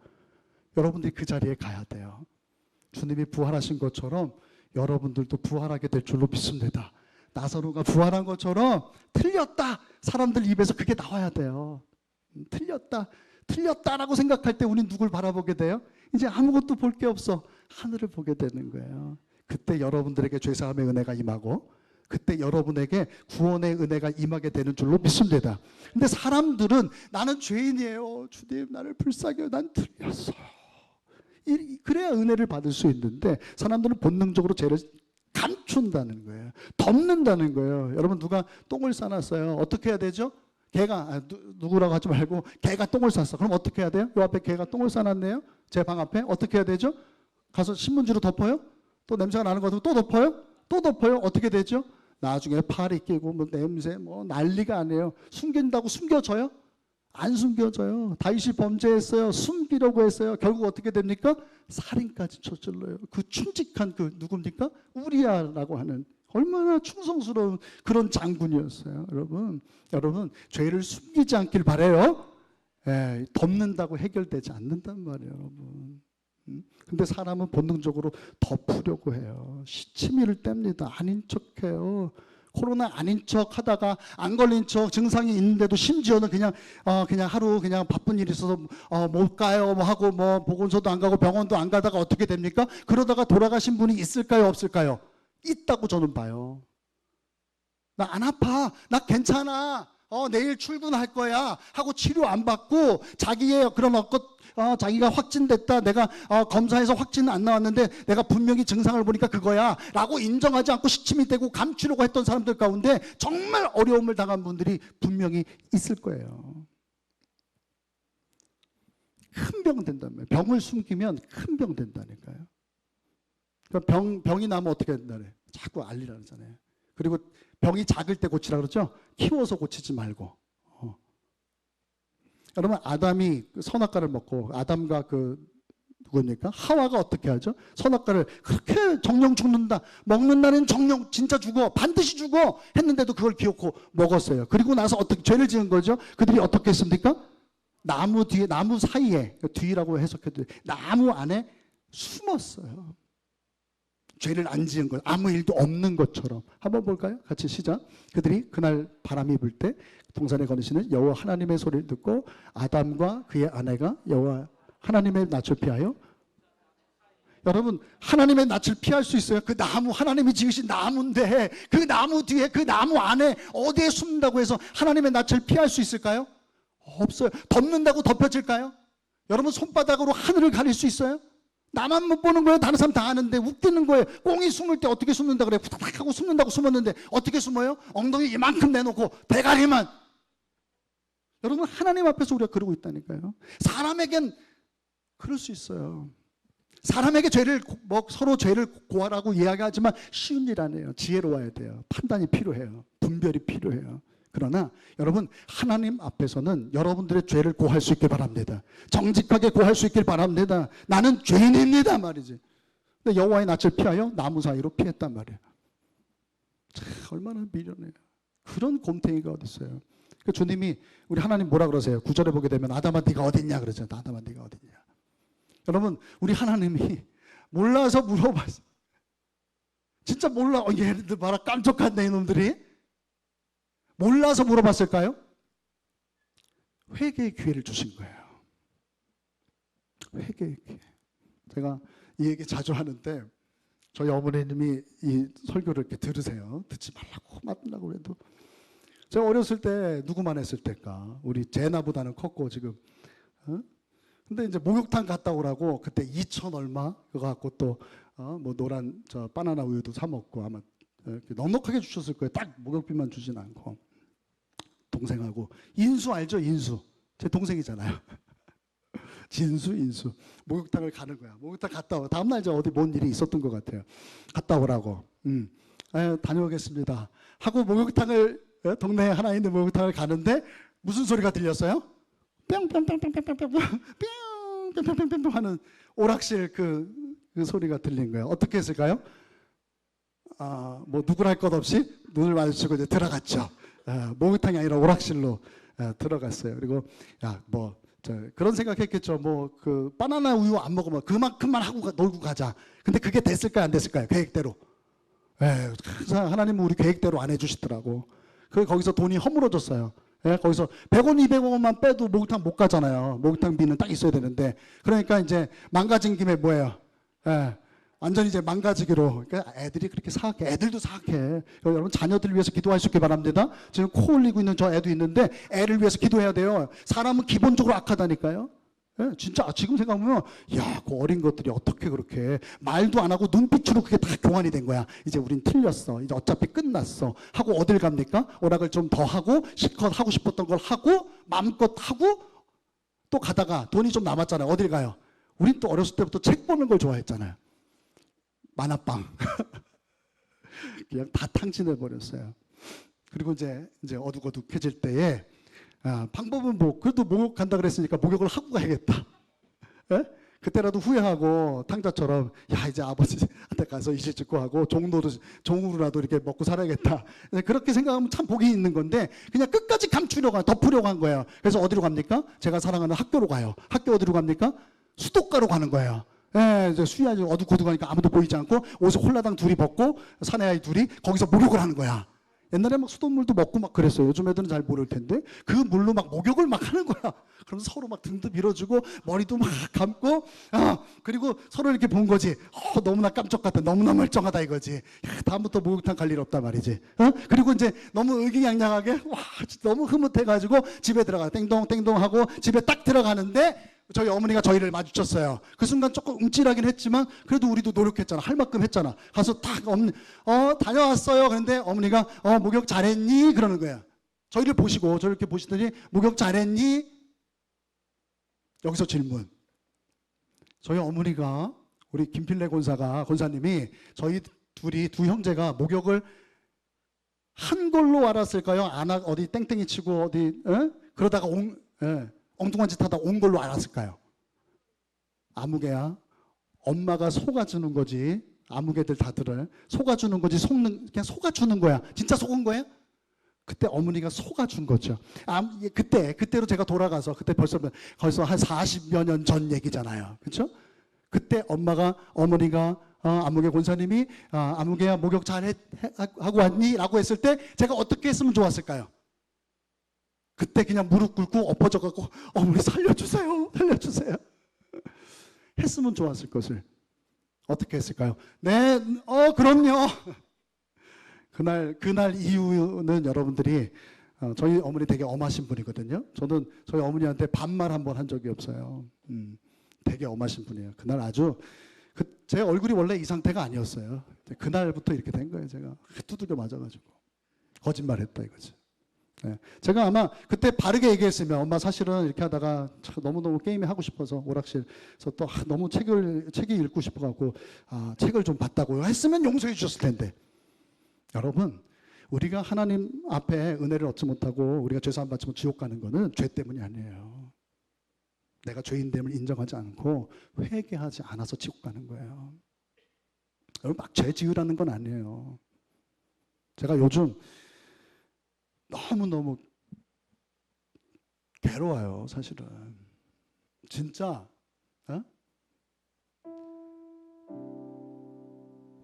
여러분들이 그 자리에 가야 돼요. 주님이 부활하신 것처럼 여러분들도 부활하게 될 줄로 믿습니다. 나사로가 부활한 것처럼 틀렸다. 사람들 입에서 그게 나와야 돼요. 틀렸다라고 생각할 때 우리는 누굴 바라보게 돼요? 이제 아무것도 볼 게 없어. 하늘을 보게 되는 거예요. 그때 여러분들에게 죄사함의 은혜가 임하고 그때 여러분에게 구원의 은혜가 임하게 되는 줄로 믿습니다. 근데 사람들은 나는 죄인이에요. 주님 나를 불쌍해요. 난 틀렸어요. 그래야 은혜를 받을 수 있는데 사람들은 본능적으로 죄를 감춘다는 거예요. 덮는다는 거예요. 여러분 누가 똥을 싸놨어요. 어떻게 해야 되죠? 개가 누구라고 하지 말고 개가 똥을 쌌어. 그럼 어떻게 해야 돼요? 요 앞에 개가 똥을 싸놨네요. 제 방 앞에 어떻게 해야 되죠? 가서 신문지로 덮어요? 또 냄새가 나는 거 같으면 또 덮어요? 또 덮어요? 어떻게 되죠? 나중에 팔이 끼고 뭐 냄새 뭐 난리가 아니에요. 숨긴다고 숨겨져요? 안 숨겨져요. 다윗이 범죄했어요. 숨기려고 했어요. 결국 어떻게 됩니까? 살인까지 저질러요. 그 충직한 그 누굽니까? 우리야라고 하는 얼마나 충성스러운 그런 장군이었어요. 여러분 죄를 숨기지 않길 바래요. 덮는다고 해결되지 않는단 말이에요, 여러분. 근데 사람은 본능적으로 덮으려고 해요. 시치미를 뗍니다. 아닌 척해요. 코로나 아닌 척 하다가 안 걸린 척 증상이 있는데도 심지어는 그냥 하루 그냥 바쁜 일이 있어서 못 가요 뭐 하고 뭐 보건소도 안 가고 병원도 안 가다가 어떻게 됩니까? 그러다가 돌아가신 분이 있을까요? 없을까요? 있다고 저는 봐요. 나 안 아파. 나 괜찮아. 내일 출근할 거야 하고 치료 안 받고 자기의 그런 자기가 확진됐다. 내가 검사해서 확진은 안 나왔는데 내가 분명히 증상을 보니까 그거야 라고 인정하지 않고 시침이 되고 감추려고 했던 사람들 가운데 정말 어려움을 당한 분들이 분명히 있을 거예요. 큰 병 된다며. 병을 숨기면 큰 병 된다니까요. 그러니까 병이 나면 어떻게 된다네. 자꾸 알리라 그러잖아요. 그리고 병이 작을 때 고치라 그러죠. 키워서 고치지 말고. 여러분 아담이 선악과를 먹고 아담과 누굽니까? 하와가 어떻게 하죠? 선악과를 그렇게 정령 죽는다. 먹는 날엔 정령 진짜 죽어. 반드시 죽어. 했는데도 그걸 기억하고 먹었어요. 그리고 나서 어떻게 죄를 지은 거죠? 그들이 어떻게 했습니까? 나무 뒤에 나무 사이에 뒤라고 해석해도 나무 안에 숨었어요. 죄를 안 지은 것, 아무 일도 없는 것처럼. 한번 볼까요? 같이 시작. 그들이 그날 바람이 불 때 동산에 거느시는 여호와 하나님의 소리를 듣고 아담과 그의 아내가 여호와 하나님의 낯을 피하여. 여러분 하나님의 낯을 피할 수 있어요? 그 나무 하나님이 지으신 나무인데 그 나무 뒤에 그 나무 안에 어디에 숨는다고 해서 하나님의 낯을 피할 수 있을까요? 없어요. 덮는다고 덮여질까요? 여러분 손바닥으로 하늘을 가릴 수 있어요? 나만 못 보는 거예요. 다른 사람 다 아는데 웃기는 거예요. 꽁이 숨을 때 어떻게 숨는다 그래요? 후다닥 하고 숨는다고 숨었는데 어떻게 숨어요? 엉덩이 이만큼 내놓고 대가리만. 여러분 하나님 앞에서 우리가 그러고 있다니까요. 사람에겐 그럴 수 있어요. 사람에게 서로 죄를 고하라고 이야기하지만 쉬운 일 아니에요. 지혜로워야 돼요. 판단이 필요해요. 분별이 필요해요. 그러나 여러분 하나님 앞에서는 여러분들의 죄를 고할 수 있길 바랍니다. 정직하게 고할 수 있길 바랍니다. 나는 죄인입니다 말이지. 근데 여호와의 낯을 피하여 나무 사이로 피했단 말이에요. 참 얼마나 미련해요. 그런 곰탱이가 어디 있어요. 주님이 우리 하나님 뭐라 그러세요? 9절에 보게 되면 아담아 네가 어딨냐 그러죠. 아담아 네가 어딨냐. 여러분 우리 하나님이 몰라서 물어봤어요. 진짜 몰라. 얘네들 봐라 깜짝했네 이놈들이. 몰라서 물어봤을까요? 회개의 기회를 주신 거예요. 회개의 기회. 제가 이 얘기 자주 하는데 저희 어머니님이 이 설교를 이렇게 들으세요. 듣지 말라고 그래도. 제가 어렸을 때 누구만 했을 때일까? 우리 제나보다는 컸고 지금. 근데 이제 목욕탕 갔다 오라고 그때 2천 얼마 그거 갖고 또 뭐 노란 바나나 우유도 사 먹고 아마 넉넉하게 주셨을 거예요. 딱 목욕비만 주진 않고. 동생하고 인수 알죠? 인수 제 동생이잖아요. 진수, 인수. 목욕탕을 가는 거야. 목욕탕 갔다 와. 다음날 이제 어디 뭔 일이 있었던 것 같아요. 갔다 오라고. 다녀오겠습니다. 하고 목욕탕을, 동네에 하나 있는 목욕탕을 가는데 무슨 소리가 들렸어요? 뿅뿅뿅뿅뿅뿅뿅 뿅뿅뿅뿅뿅 하는 오락실 그 소리가 들린 거예요. 어떻게 했을까요? 뭐 누구를 할 것 없이 눈을 마주치고 이제 들어갔죠. 목욕탕이 아니라 오락실로 들어갔어요. 그리고 그런 생각했겠죠. 뭐 그 바나나 우유 안 먹으면 그만큼만 하고 놀고 가자. 근데 그게 됐을까요? 안 됐을까요? 계획대로. 항상 하나님은 우리 계획대로 안 해주시더라고. 거기서 돈이 허물어졌어요. 거기서 100원, 200원만 빼도 목욕탕 못 가잖아요. 목욕탕비는 딱 있어야 되는데. 그러니까 이제 망가진 김에 뭐예요? 완전히 이제 망가지기로. 그러니까 애들이 그렇게 사악해. 애들도 사악해. 여러분 자녀들 위해서 기도하시기 바랍니다. 지금 코 흘리고 있는 저 애도 있는데 애를 위해서 기도해야 돼요. 사람은 기본적으로 악하다니까요. 진짜 지금 생각하면 그 어린 것들이 어떻게 그렇게 말도 안 하고 눈빛으로 그게 다 교환이 된 거야. 이제 우린 틀렸어. 이제 어차피 끝났어. 하고 어딜 갑니까? 오락을 좀 더 하고 실컷 하고 싶었던 걸 하고 마음껏 하고 또 가다가 돈이 좀 남았잖아요. 어딜 가요? 우린 또 어렸을 때부터 책 보는 걸 좋아했잖아요. 만화방. 그냥 다 탕진해 버렸어요. 그리고 이제 어둑어둑해질 때에 방법은 뭐 그래도 목욕 간다 그랬으니까 목욕을 하고 가야겠다. 그때라도 후회하고 탕자처럼 이제 아버지한테 가서 이실 짓고 하고 종으로라도 이렇게 먹고 살아야겠다. 그렇게 생각하면 참 복이 있는 건데 그냥 끝까지 감추려고 덮으려고 한 거예요. 그래서 어디로 갑니까? 제가 사랑하는 학교로 가요. 학교 어디로 갑니까? 수도가로 가는 거예요. 이제 수야지 어둑어둑하니까 아무도 보이지 않고 옷을 홀라당 둘이 벗고 사내아이 둘이 거기서 목욕을 하는 거야. 옛날에 막 수돗물도 먹고 막 그랬어요. 요즘 애들은 잘 모를 텐데 그 물로 막 목욕을 막 하는 거야. 그럼 서로 막 등도 밀어주고 머리도 막 감고 그리고 서로 이렇게 본 거지. 너무나 깜짝같다. 너무나 멀쩡하다 이거지. 다음부터 목욕탕 갈 일 없다 말이지. 그리고 이제 너무 의기양양하게 너무 흐뭇해가지고 집에 들어가 땡동 하고 집에 딱 들어가는데 저희 어머니가 저희를 마주쳤어요. 그 순간 조금 움찔하긴 했지만 그래도 우리도 노력했잖아. 할 만큼 했잖아. 가서 딱 다녀왔어요. 그런데 어머니가 목욕 잘했니? 그러는 거야. 저희를 보시고 저를 이렇게 보시더니 목욕 잘했니? 여기서 질문. 저희 어머니가 우리 김필래 권사님이 저희 두 형제가 목욕을 한 걸로 알았을까요? 어디 땡땡이 치고 어디 그러다가 엉뚱한 짓 하다 온 걸로 알았을까요? 아무개야. 엄마가 속아주는 거지. 아무개들 다들을 속아주는 거지. 그냥 속아주는 거야. 진짜 속은 거예요? 그때 어머니가 속아준 거죠. 그때로 제가 돌아가서 그때 벌써 한 40여 년 전 얘기잖아요. 그렇죠? 그때 어머니가 아무개 권사님이 아무개야 목욕 잘 하고 왔니? 라고 했을 때 제가 어떻게 했으면 좋았을까요? 그때 그냥 무릎 꿇고 엎어져 갖고 어머니 살려주세요. 했으면 좋았을 것을 어떻게 했을까요? 네, 그럼요. 그날 이후는 여러분들이 저희 어머니 되게 엄하신 분이거든요. 저는 저희 어머니한테 반말 한번 한 적이 없어요. 되게 엄하신 분이에요. 그날 아주 제 얼굴이 원래 이 상태가 아니었어요. 그날부터 이렇게 된 거예요. 제가 두들겨 맞아가지고 거짓말했다 이거지. 제가 아마 그때 바르게 얘기했으면 엄마 사실은 이렇게 하다가 너무너무 게임이 하고 싶어서 오락실에서 또 너무 책이 읽고 싶어갖고 책을 좀 봤다고 했으면 용서해 주셨을 텐데. 여러분, 우리가 하나님 앞에 은혜를 얻지 못하고 우리가 죄사함 받지 못 지옥 가는 거는 죄 때문이 아니에요. 내가 죄인됨을 인정하지 않고 회개하지 않아서 지옥 가는 거예요. 여러분, 막 죄 지으라는 건 아니에요. 제가 요즘 너무너무 괴로워요, 사실은. 진짜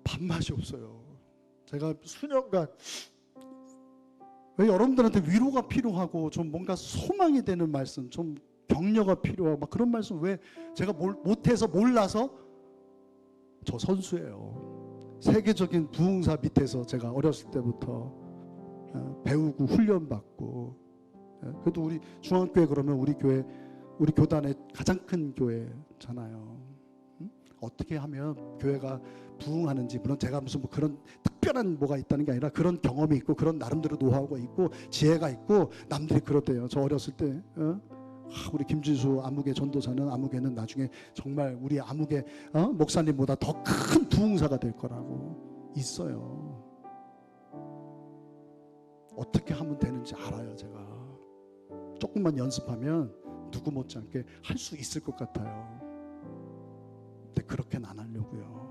밥맛이 없어요. 제가 수년간 왜 여러분들한테 위로가 필요하고 좀 뭔가 소망이 되는 말씀, 좀 격려가 필요하고 막 그런 말씀 왜 제가 못해서 몰라서 저 선수예요. 세계적인 부흥사 밑에서 제가 어렸을 때부터 배우고 훈련받고 그래도 우리 중앙교회 그러면 우리 교단의 가장 큰 교회잖아요. 어떻게 하면 교회가 부흥하는지 물론 제가 무슨 뭐 그런 특별한 뭐가 있다는 게 아니라 그런 경험이 있고 그런 나름대로 노하우가 있고 지혜가 있고 남들이 그러대요. 저 어렸을 때 우리 김진수 아무개 전도사는 아무개는 나중에 정말 우리 아무개 목사님보다 더 큰 부흥사가 될 거라고 있어요. 어떻게 하면 되는지 알아요. 제가 조금만 연습하면 누구 못지않게 할 수 있을 것 같아요. 근데 그렇게는 안 하려고요.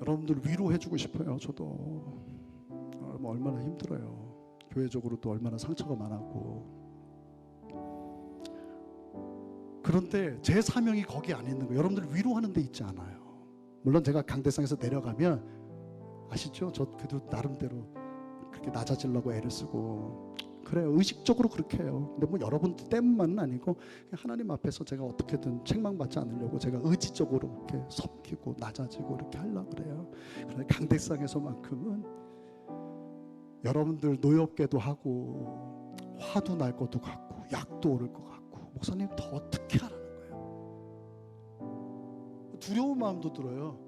여러분들 위로해주고 싶어요. 저도 얼마나 힘들어요. 교회적으로도 얼마나 상처가 많았고. 그런데 제 사명이 거기 안 있는 거예요. 여러분들 위로하는 데 있지 않아요. 물론 제가 강대상에서 내려가면 아시죠? 저 그래도 나름대로 그렇게 낮아지려고 애를 쓰고 그래요. 의식적으로 그렇게 해요. 근데 뭐 여러분 때문만은 아니고 하나님 앞에서 제가 어떻게든 책망받지 않으려고 제가 의지적으로 이렇게 섬기고 낮아지고 이렇게 하려고 그래요. 그런데 강대상에서만큼은 여러분들 노엽게도 하고 화도 날 것도 같고 약도 오를 것 같고 목사님 더 어떻게 하라는 거예요. 두려운 마음도 들어요.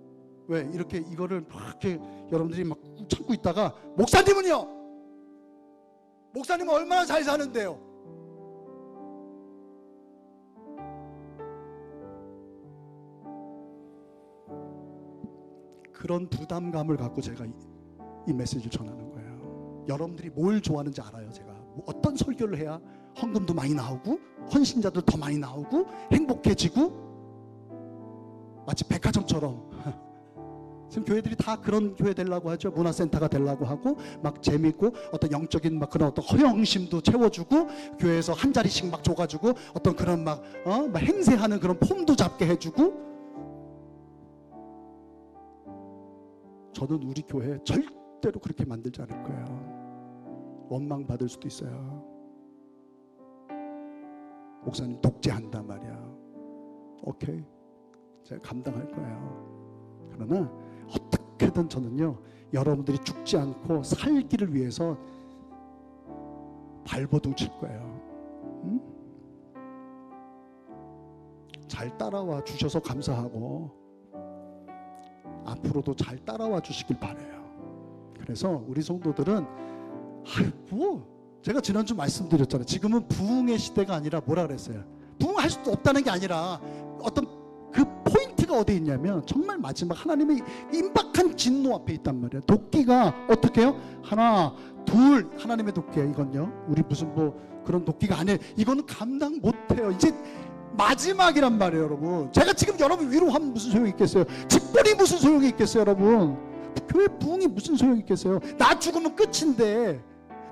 왜 이렇게 이거를 막 이렇게 여러분들이 막 참고 있다가 목사님은요? 목사님은 얼마나 잘 사는데요? 그런 부담감을 갖고 제가 이 메시지를 전하는 거예요. 여러분들이 뭘 좋아하는지 알아요. 제가 어떤 설교를 해야 헌금도 많이 나오고 헌신자들 더 많이 나오고 행복해지고 마치 백화점처럼 지금 교회들이 다 그런 교회 되려고 하죠. 문화센터가 되려고 하고 막 재밌고 어떤 영적인 막 그런 어떤 허영심도 채워주고 교회에서 한 자리씩 막 줘가지고 어떤 그런 막 행세하는 그런 폼도 잡게 해주고. 저는 우리 교회 절대로 그렇게 만들지 않을 거예요. 원망 받을 수도 있어요. 목사님 독재한단 말이야. 오케이, 제가 감당할 거예요. 그러나 어떻게든 저는요 여러분들이 죽지 않고 살기를 위해서 발버둥 칠 거예요. 응? 잘 따라와 주셔서 감사하고 앞으로도 잘 따라와 주시길 바라요. 그래서 우리 성도들은 제가 지난주 말씀드렸잖아요. 지금은 부흥의 시대가 아니라 뭐라 그랬어요? 부흥할 수도 없다는 게 아니라 어떤 그 포인트가 어디에 있냐면 정말 마지막 하나님의 임박한 진노 앞에 있단 말이에요. 도끼가 어떻게 해요? 하나 둘 하나님의 도끼야. 이건요 우리 무슨 뭐 그런 도끼가 아니에요. 이거는 감당 못해요. 이제 마지막이란 말이에요. 여러분 제가 지금 여러분 위로하면 무슨 소용이 있겠어요? 직분이 무슨 소용이 있겠어요? 여러분 교회 부흥이 무슨 소용이 있겠어요? 나 죽으면 끝인데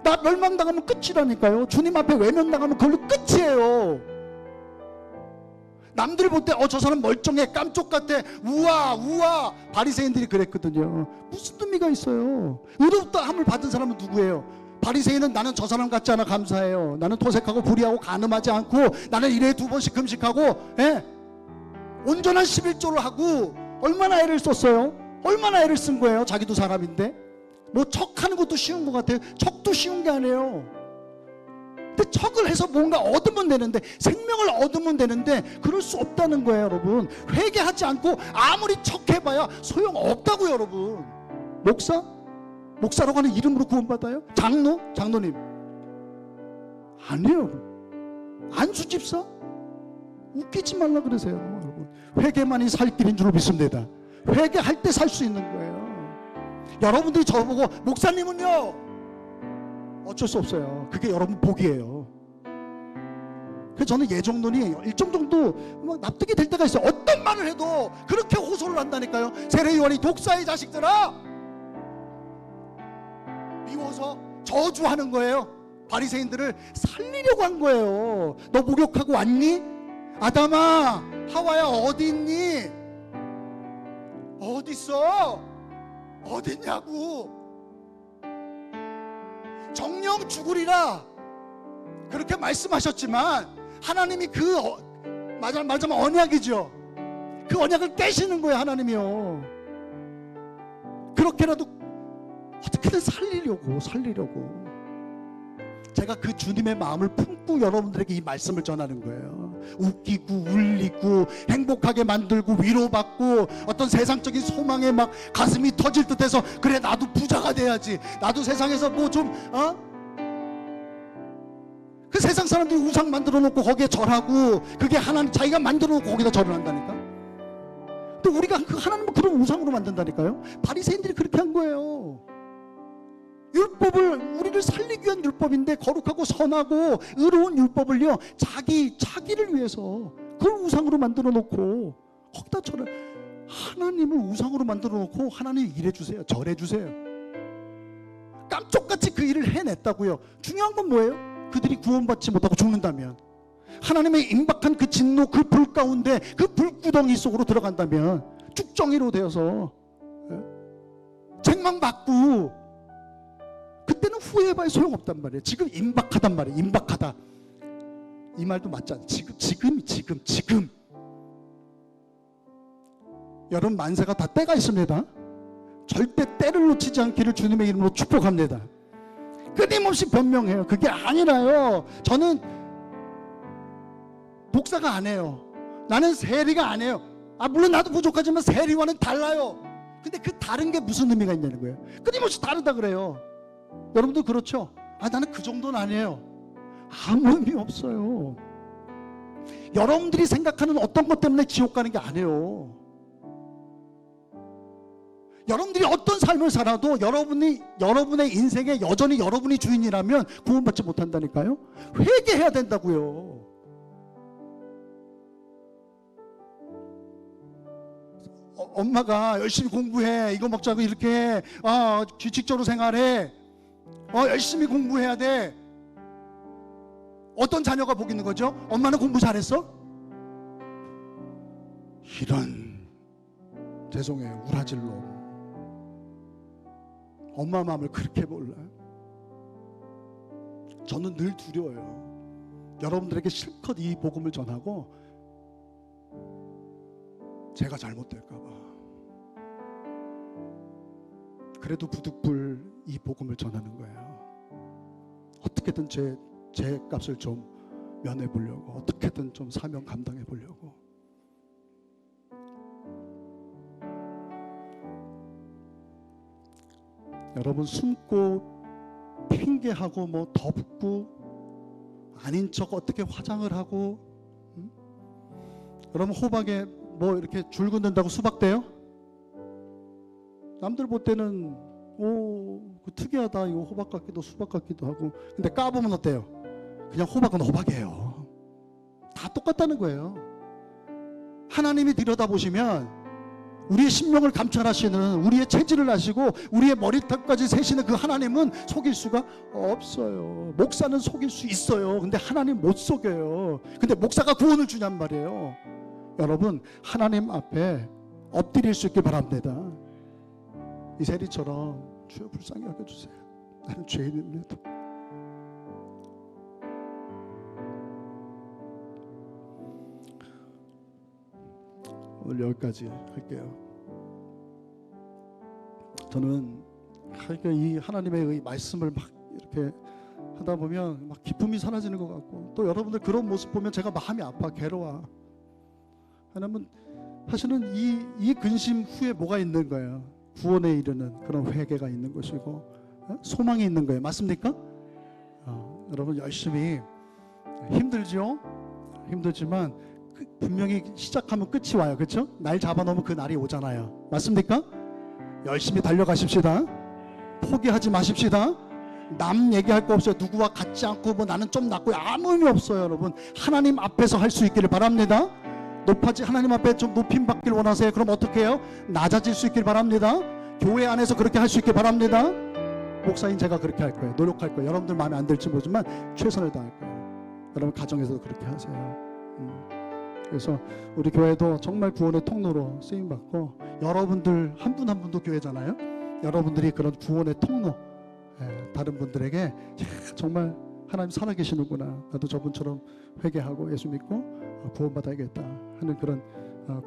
나 멸망당하면 끝이라니까요. 주님 앞에 외면당하면 그걸로 끝이에요. 남들 볼 때 저 사람 멀쩡해 깜쪽 같아 우와 바리새인들이 그랬거든요. 무슨 의미가 있어요? 의롭다함을 받은 사람은 누구예요? 바리새인은 나는 저 사람 같지 않아 감사해요. 나는 토색하고 불의하고 간음하지 않고 나는 일회에 2번씩 금식하고 온전한 11조를 하고 얼마나 애를 썼어요? 얼마나 애를 쓴 거예요? 자기도 사람인데 뭐 척하는 것도 쉬운 것 같아요. 척도 쉬운 게 아니에요. 근데 척을 해서 뭔가 얻으면 되는데 생명을 얻으면 되는데 그럴 수 없다는 거예요. 여러분 회개하지 않고 아무리 척해봐야 소용없다고요. 여러분 목사라고 하는 이름으로 구원받아요? 장로님 아니에요. 안수집사 웃기지 말라 그러세요. 여러분 회개만이 살 길인 줄 믿습니다. 회개할 때 살 수 있는 거예요. 여러분들이 저보고 목사님은요 어쩔 수 없어요. 그게 여러분 복이에요. 그래서 저는 예정론이 일정 정도 막 납득이 될 때가 있어요. 어떤 말을 해도 그렇게 호소를 한다니까요. 세례요한이 독사의 자식들아 미워서 저주하는 거예요. 바리새인들을 살리려고 한 거예요. 너 목욕하고 왔니? 아담아 하와야 어디 있니? 어디 있어? 어디 있냐고. 정령 죽으리라 그렇게 말씀하셨지만 하나님이 말하자면 언약이죠. 그 언약을 깨시는 거예요. 하나님이요. 그렇게라도 어떻게든 살리려고 제가 그 주님의 마음을 품고 여러분들에게 이 말씀을 전하는 거예요. 웃기고 울리고 행복하게 만들고 위로받고 어떤 세상적인 소망에 막 가슴이 터질 듯해서 그래 나도 부자가 돼야지 나도 세상에서 뭐 좀 그 세상 사람들이 우상 만들어 놓고 거기에 절하고 그게 하나님 자기가 만들어 놓고 거기다 절을 한다니까. 근데 우리가 그 하나님을 그런 우상으로 만든다니까요. 바리새인들이 그렇게 한 거예요. 율법을 우리를 살리기 위한 율법인데 거룩하고 선하고 의로운 율법을요 자기를 위해서 그걸 우상으로 만들어 놓고 거기다 절을 하나님을 우상으로 만들어 놓고 하나님 일해주세요 절해주세요 깜짝같이 그 일을 해냈다고요. 중요한 건 뭐예요? 그들이 구원받지 못하고 죽는다면 하나님의 임박한 그 진노 그 불 가운데 그 불구덩이 속으로 들어간다면 쭉정이로 되어서 책망받고 그때는 후회해봐야 소용없단 말이에요. 지금 임박하단 말이에요. 임박하다 이 말도 맞지 않아요. 지금 여러분 만세가 다 때가 있습니다. 절대 때를 놓치지 않기를 주님의 이름으로 축복합니다. 끊임없이 변명해요. 그게 아니라요. 저는 목사가 안 해요. 나는 세리가 안 해요. 물론 나도 부족하지만 세리와는 달라요. 근데 그 다른 게 무슨 의미가 있냐는 거예요. 끊임없이 다르다 그래요. 여러분도 그렇죠? 나는 그 정도는 아니에요. 아무 의미 없어요. 여러분들이 생각하는 어떤 것 때문에 지옥 가는 게 아니에요. 여러분들이 어떤 삶을 살아도 여러분의 인생에 여전히 여러분이 주인이라면 구원받지 못한다니까요. 회개해야 된다고요. 엄마가 열심히 공부해 이거 먹자고 이렇게 규칙적으로 생활해 열심히 공부해야 돼. 어떤 자녀가 복 있는 거죠? 엄마는 공부 잘했어? 이런 죄송해요 우라질 놈. 엄마 마음을 그렇게 몰라요. 저는 늘 두려워요. 여러분들에게 실컷 이 복음을 전하고 제가 잘못될까 봐. 그래도 부득불 이 복음을 전하는 거예요. 어떻게든 제 값을 좀 면해 보려고, 어떻게든 좀 사명 감당해 보려고. 여러분 숨고 핑계하고 뭐 덮고 아닌 척 어떻게 화장을 하고 여러분 호박에 뭐 이렇게 줄 긋는다고 수박 돼요? 남들 볼 때는 그 특이하다 이거 호박 같기도 수박 같기도 하고 근데 까보면 어때요? 그냥 호박은 호박이에요. 다 똑같다는 거예요. 하나님이 들여다보시면 우리의 심령을 감찰하시는 우리의 체질을 아시고 우리의 머리털까지 세시는 그 하나님은 속일 수가 없어요. 목사는 속일 수 있어요. 근데 하나님 못 속여요. 근데 목사가 구원을 주냔 말이에요. 여러분 하나님 앞에 엎드릴 수 있길 바랍니다. 이 세리처럼 주여 불쌍히 여겨주세요. 나는 죄인입니다. 오늘 여기까지 할게요. 저는 이 하나님의 말씀을 막 이렇게 하다 보면 막 기쁨이 사라지는 것 같고 또 여러분들 그런 모습 보면 제가 마음이 아파 괴로워. 하나님은 사실은 이 근심 후에 뭐가 있는 거예요? 구원에 이르는 그런 회개가 있는 것이고 소망이 있는 거예요. 맞습니까? 여러분 열심히 힘들죠? 힘들지만 분명히 시작하면 끝이 와요. 그렇죠? 날 잡아놓으면 그 날이 오잖아요. 맞습니까? 열심히 달려가십시다. 포기하지 마십시다. 남 얘기할 거 없어요. 누구와 같지 않고 뭐 나는 좀 낫고 아무 의미 없어요. 여러분 하나님 앞에서 할 수 있기를 바랍니다. 하나님 앞에 좀 높임 받길 원하세요? 그럼 어떻게 해요? 낮아질 수 있길 바랍니다. 교회 안에서 그렇게 할 수 있길 바랍니다. 목사인 제가 그렇게 할 거예요. 노력할 거예요. 여러분들 마음에 안 들지 모르지만 최선을 다할 거예요. 여러분 가정에서도 그렇게 하세요. 그래서 우리 교회도 정말 구원의 통로로 쓰임받고 여러분들 한 분 한 분도 교회잖아요. 여러분들이 그런 구원의 통로 다른 분들에게 정말 하나님 살아계시는구나. 나도 저분처럼 회개하고 예수 믿고 구원받아야겠다 하는 그런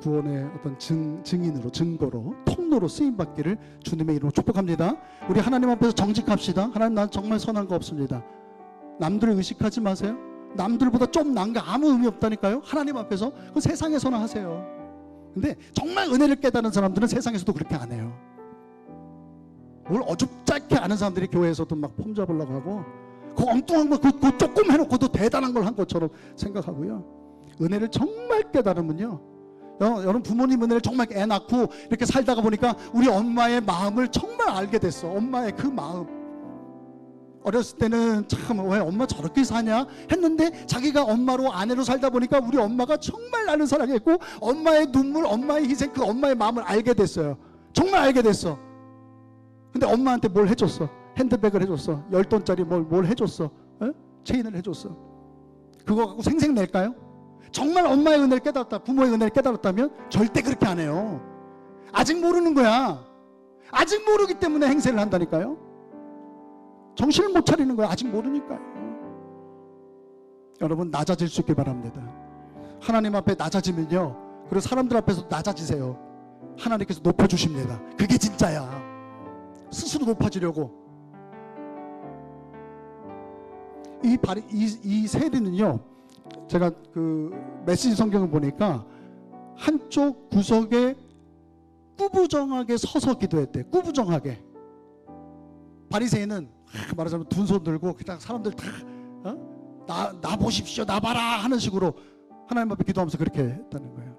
구원의 어떤 증인으로 증거로 통로로 쓰임받기를 주님의 이름으로 축복합니다. 우리 하나님 앞에서 정직합시다. 하나님 난 정말 선한 거 없습니다. 남들을 의식하지 마세요. 남들보다 좀 나은 게 아무 의미 없다니까요. 하나님 앞에서 그 세상에서나 하세요. 근데 정말 은혜를 깨달은 사람들은 세상에서도 그렇게 안 해요. 뭘 어줍잖게 아는 사람들이 교회에서도 막 폼 잡으려고 하고 그 엉뚱한 거, 그 조금 해놓고도 대단한 걸 한 것처럼 생각하고요. 은혜를 정말 깨달으면요, 여러분 부모님 은혜를 정말 애 낳고 이렇게 살다가 보니까 우리 엄마의 마음을 정말 알게 됐어. 엄마의 그 마음. 어렸을 때는 참 왜 엄마 저렇게 사냐 했는데, 자기가 엄마로 아내로 살다 보니까 우리 엄마가 정말 나를 사랑했고, 엄마의 눈물, 엄마의 희생, 그 엄마의 마음을 알게 됐어요. 정말 알게 됐어. 근데 엄마한테 뭘 해줬어? 핸드백을 해줬어. 10돈짜리 뭘 해줬어? 에? 체인을 해줬어. 그거 갖고 생색낼까요? 정말 엄마의 은혜를 깨달았다, 부모의 은혜를 깨달았다면 절대 그렇게 안 해요. 아직 모르는 거야. 아직 모르기 때문에 행세를 한다니까요. 정신을 못 차리는 거야. 아직 모르니까요. 여러분, 낮아질 수 있길 바랍니다. 하나님 앞에 낮아지면요, 그리고 사람들 앞에서 낮아지세요. 하나님께서 높여주십니다. 그게 진짜야. 스스로 높아지려고. 이 세리는요, 제가 그 메시지 성경을 보니까 한쪽 구석에 꾸부정하게 서서 기도했대. 꾸부정하게. 바리새인은 말하자면 두 손 들고 그냥 사람들 다 나 보십시오, 나 봐라 하는 식으로 하나님 앞에 기도하면서 그렇게 했다는 거예요.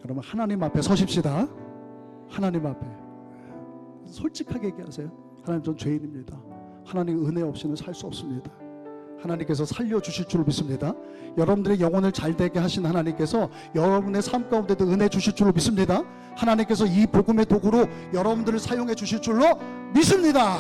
여러분, 하나님 앞에 서십시다. 하나님 앞에 솔직하게 얘기하세요. 하나님, 전 죄인입니다. 하나님 은혜 없이는 살 수 없습니다. 하나님께서 살려주실 줄 믿습니다. 여러분들의 영혼을 잘되게 하신 하나님께서 여러분의 삶 가운데도 은혜 주실 줄로 믿습니다. 하나님께서 이 복음의 도구로 여러분들을 사용해 주실 줄로 믿습니다.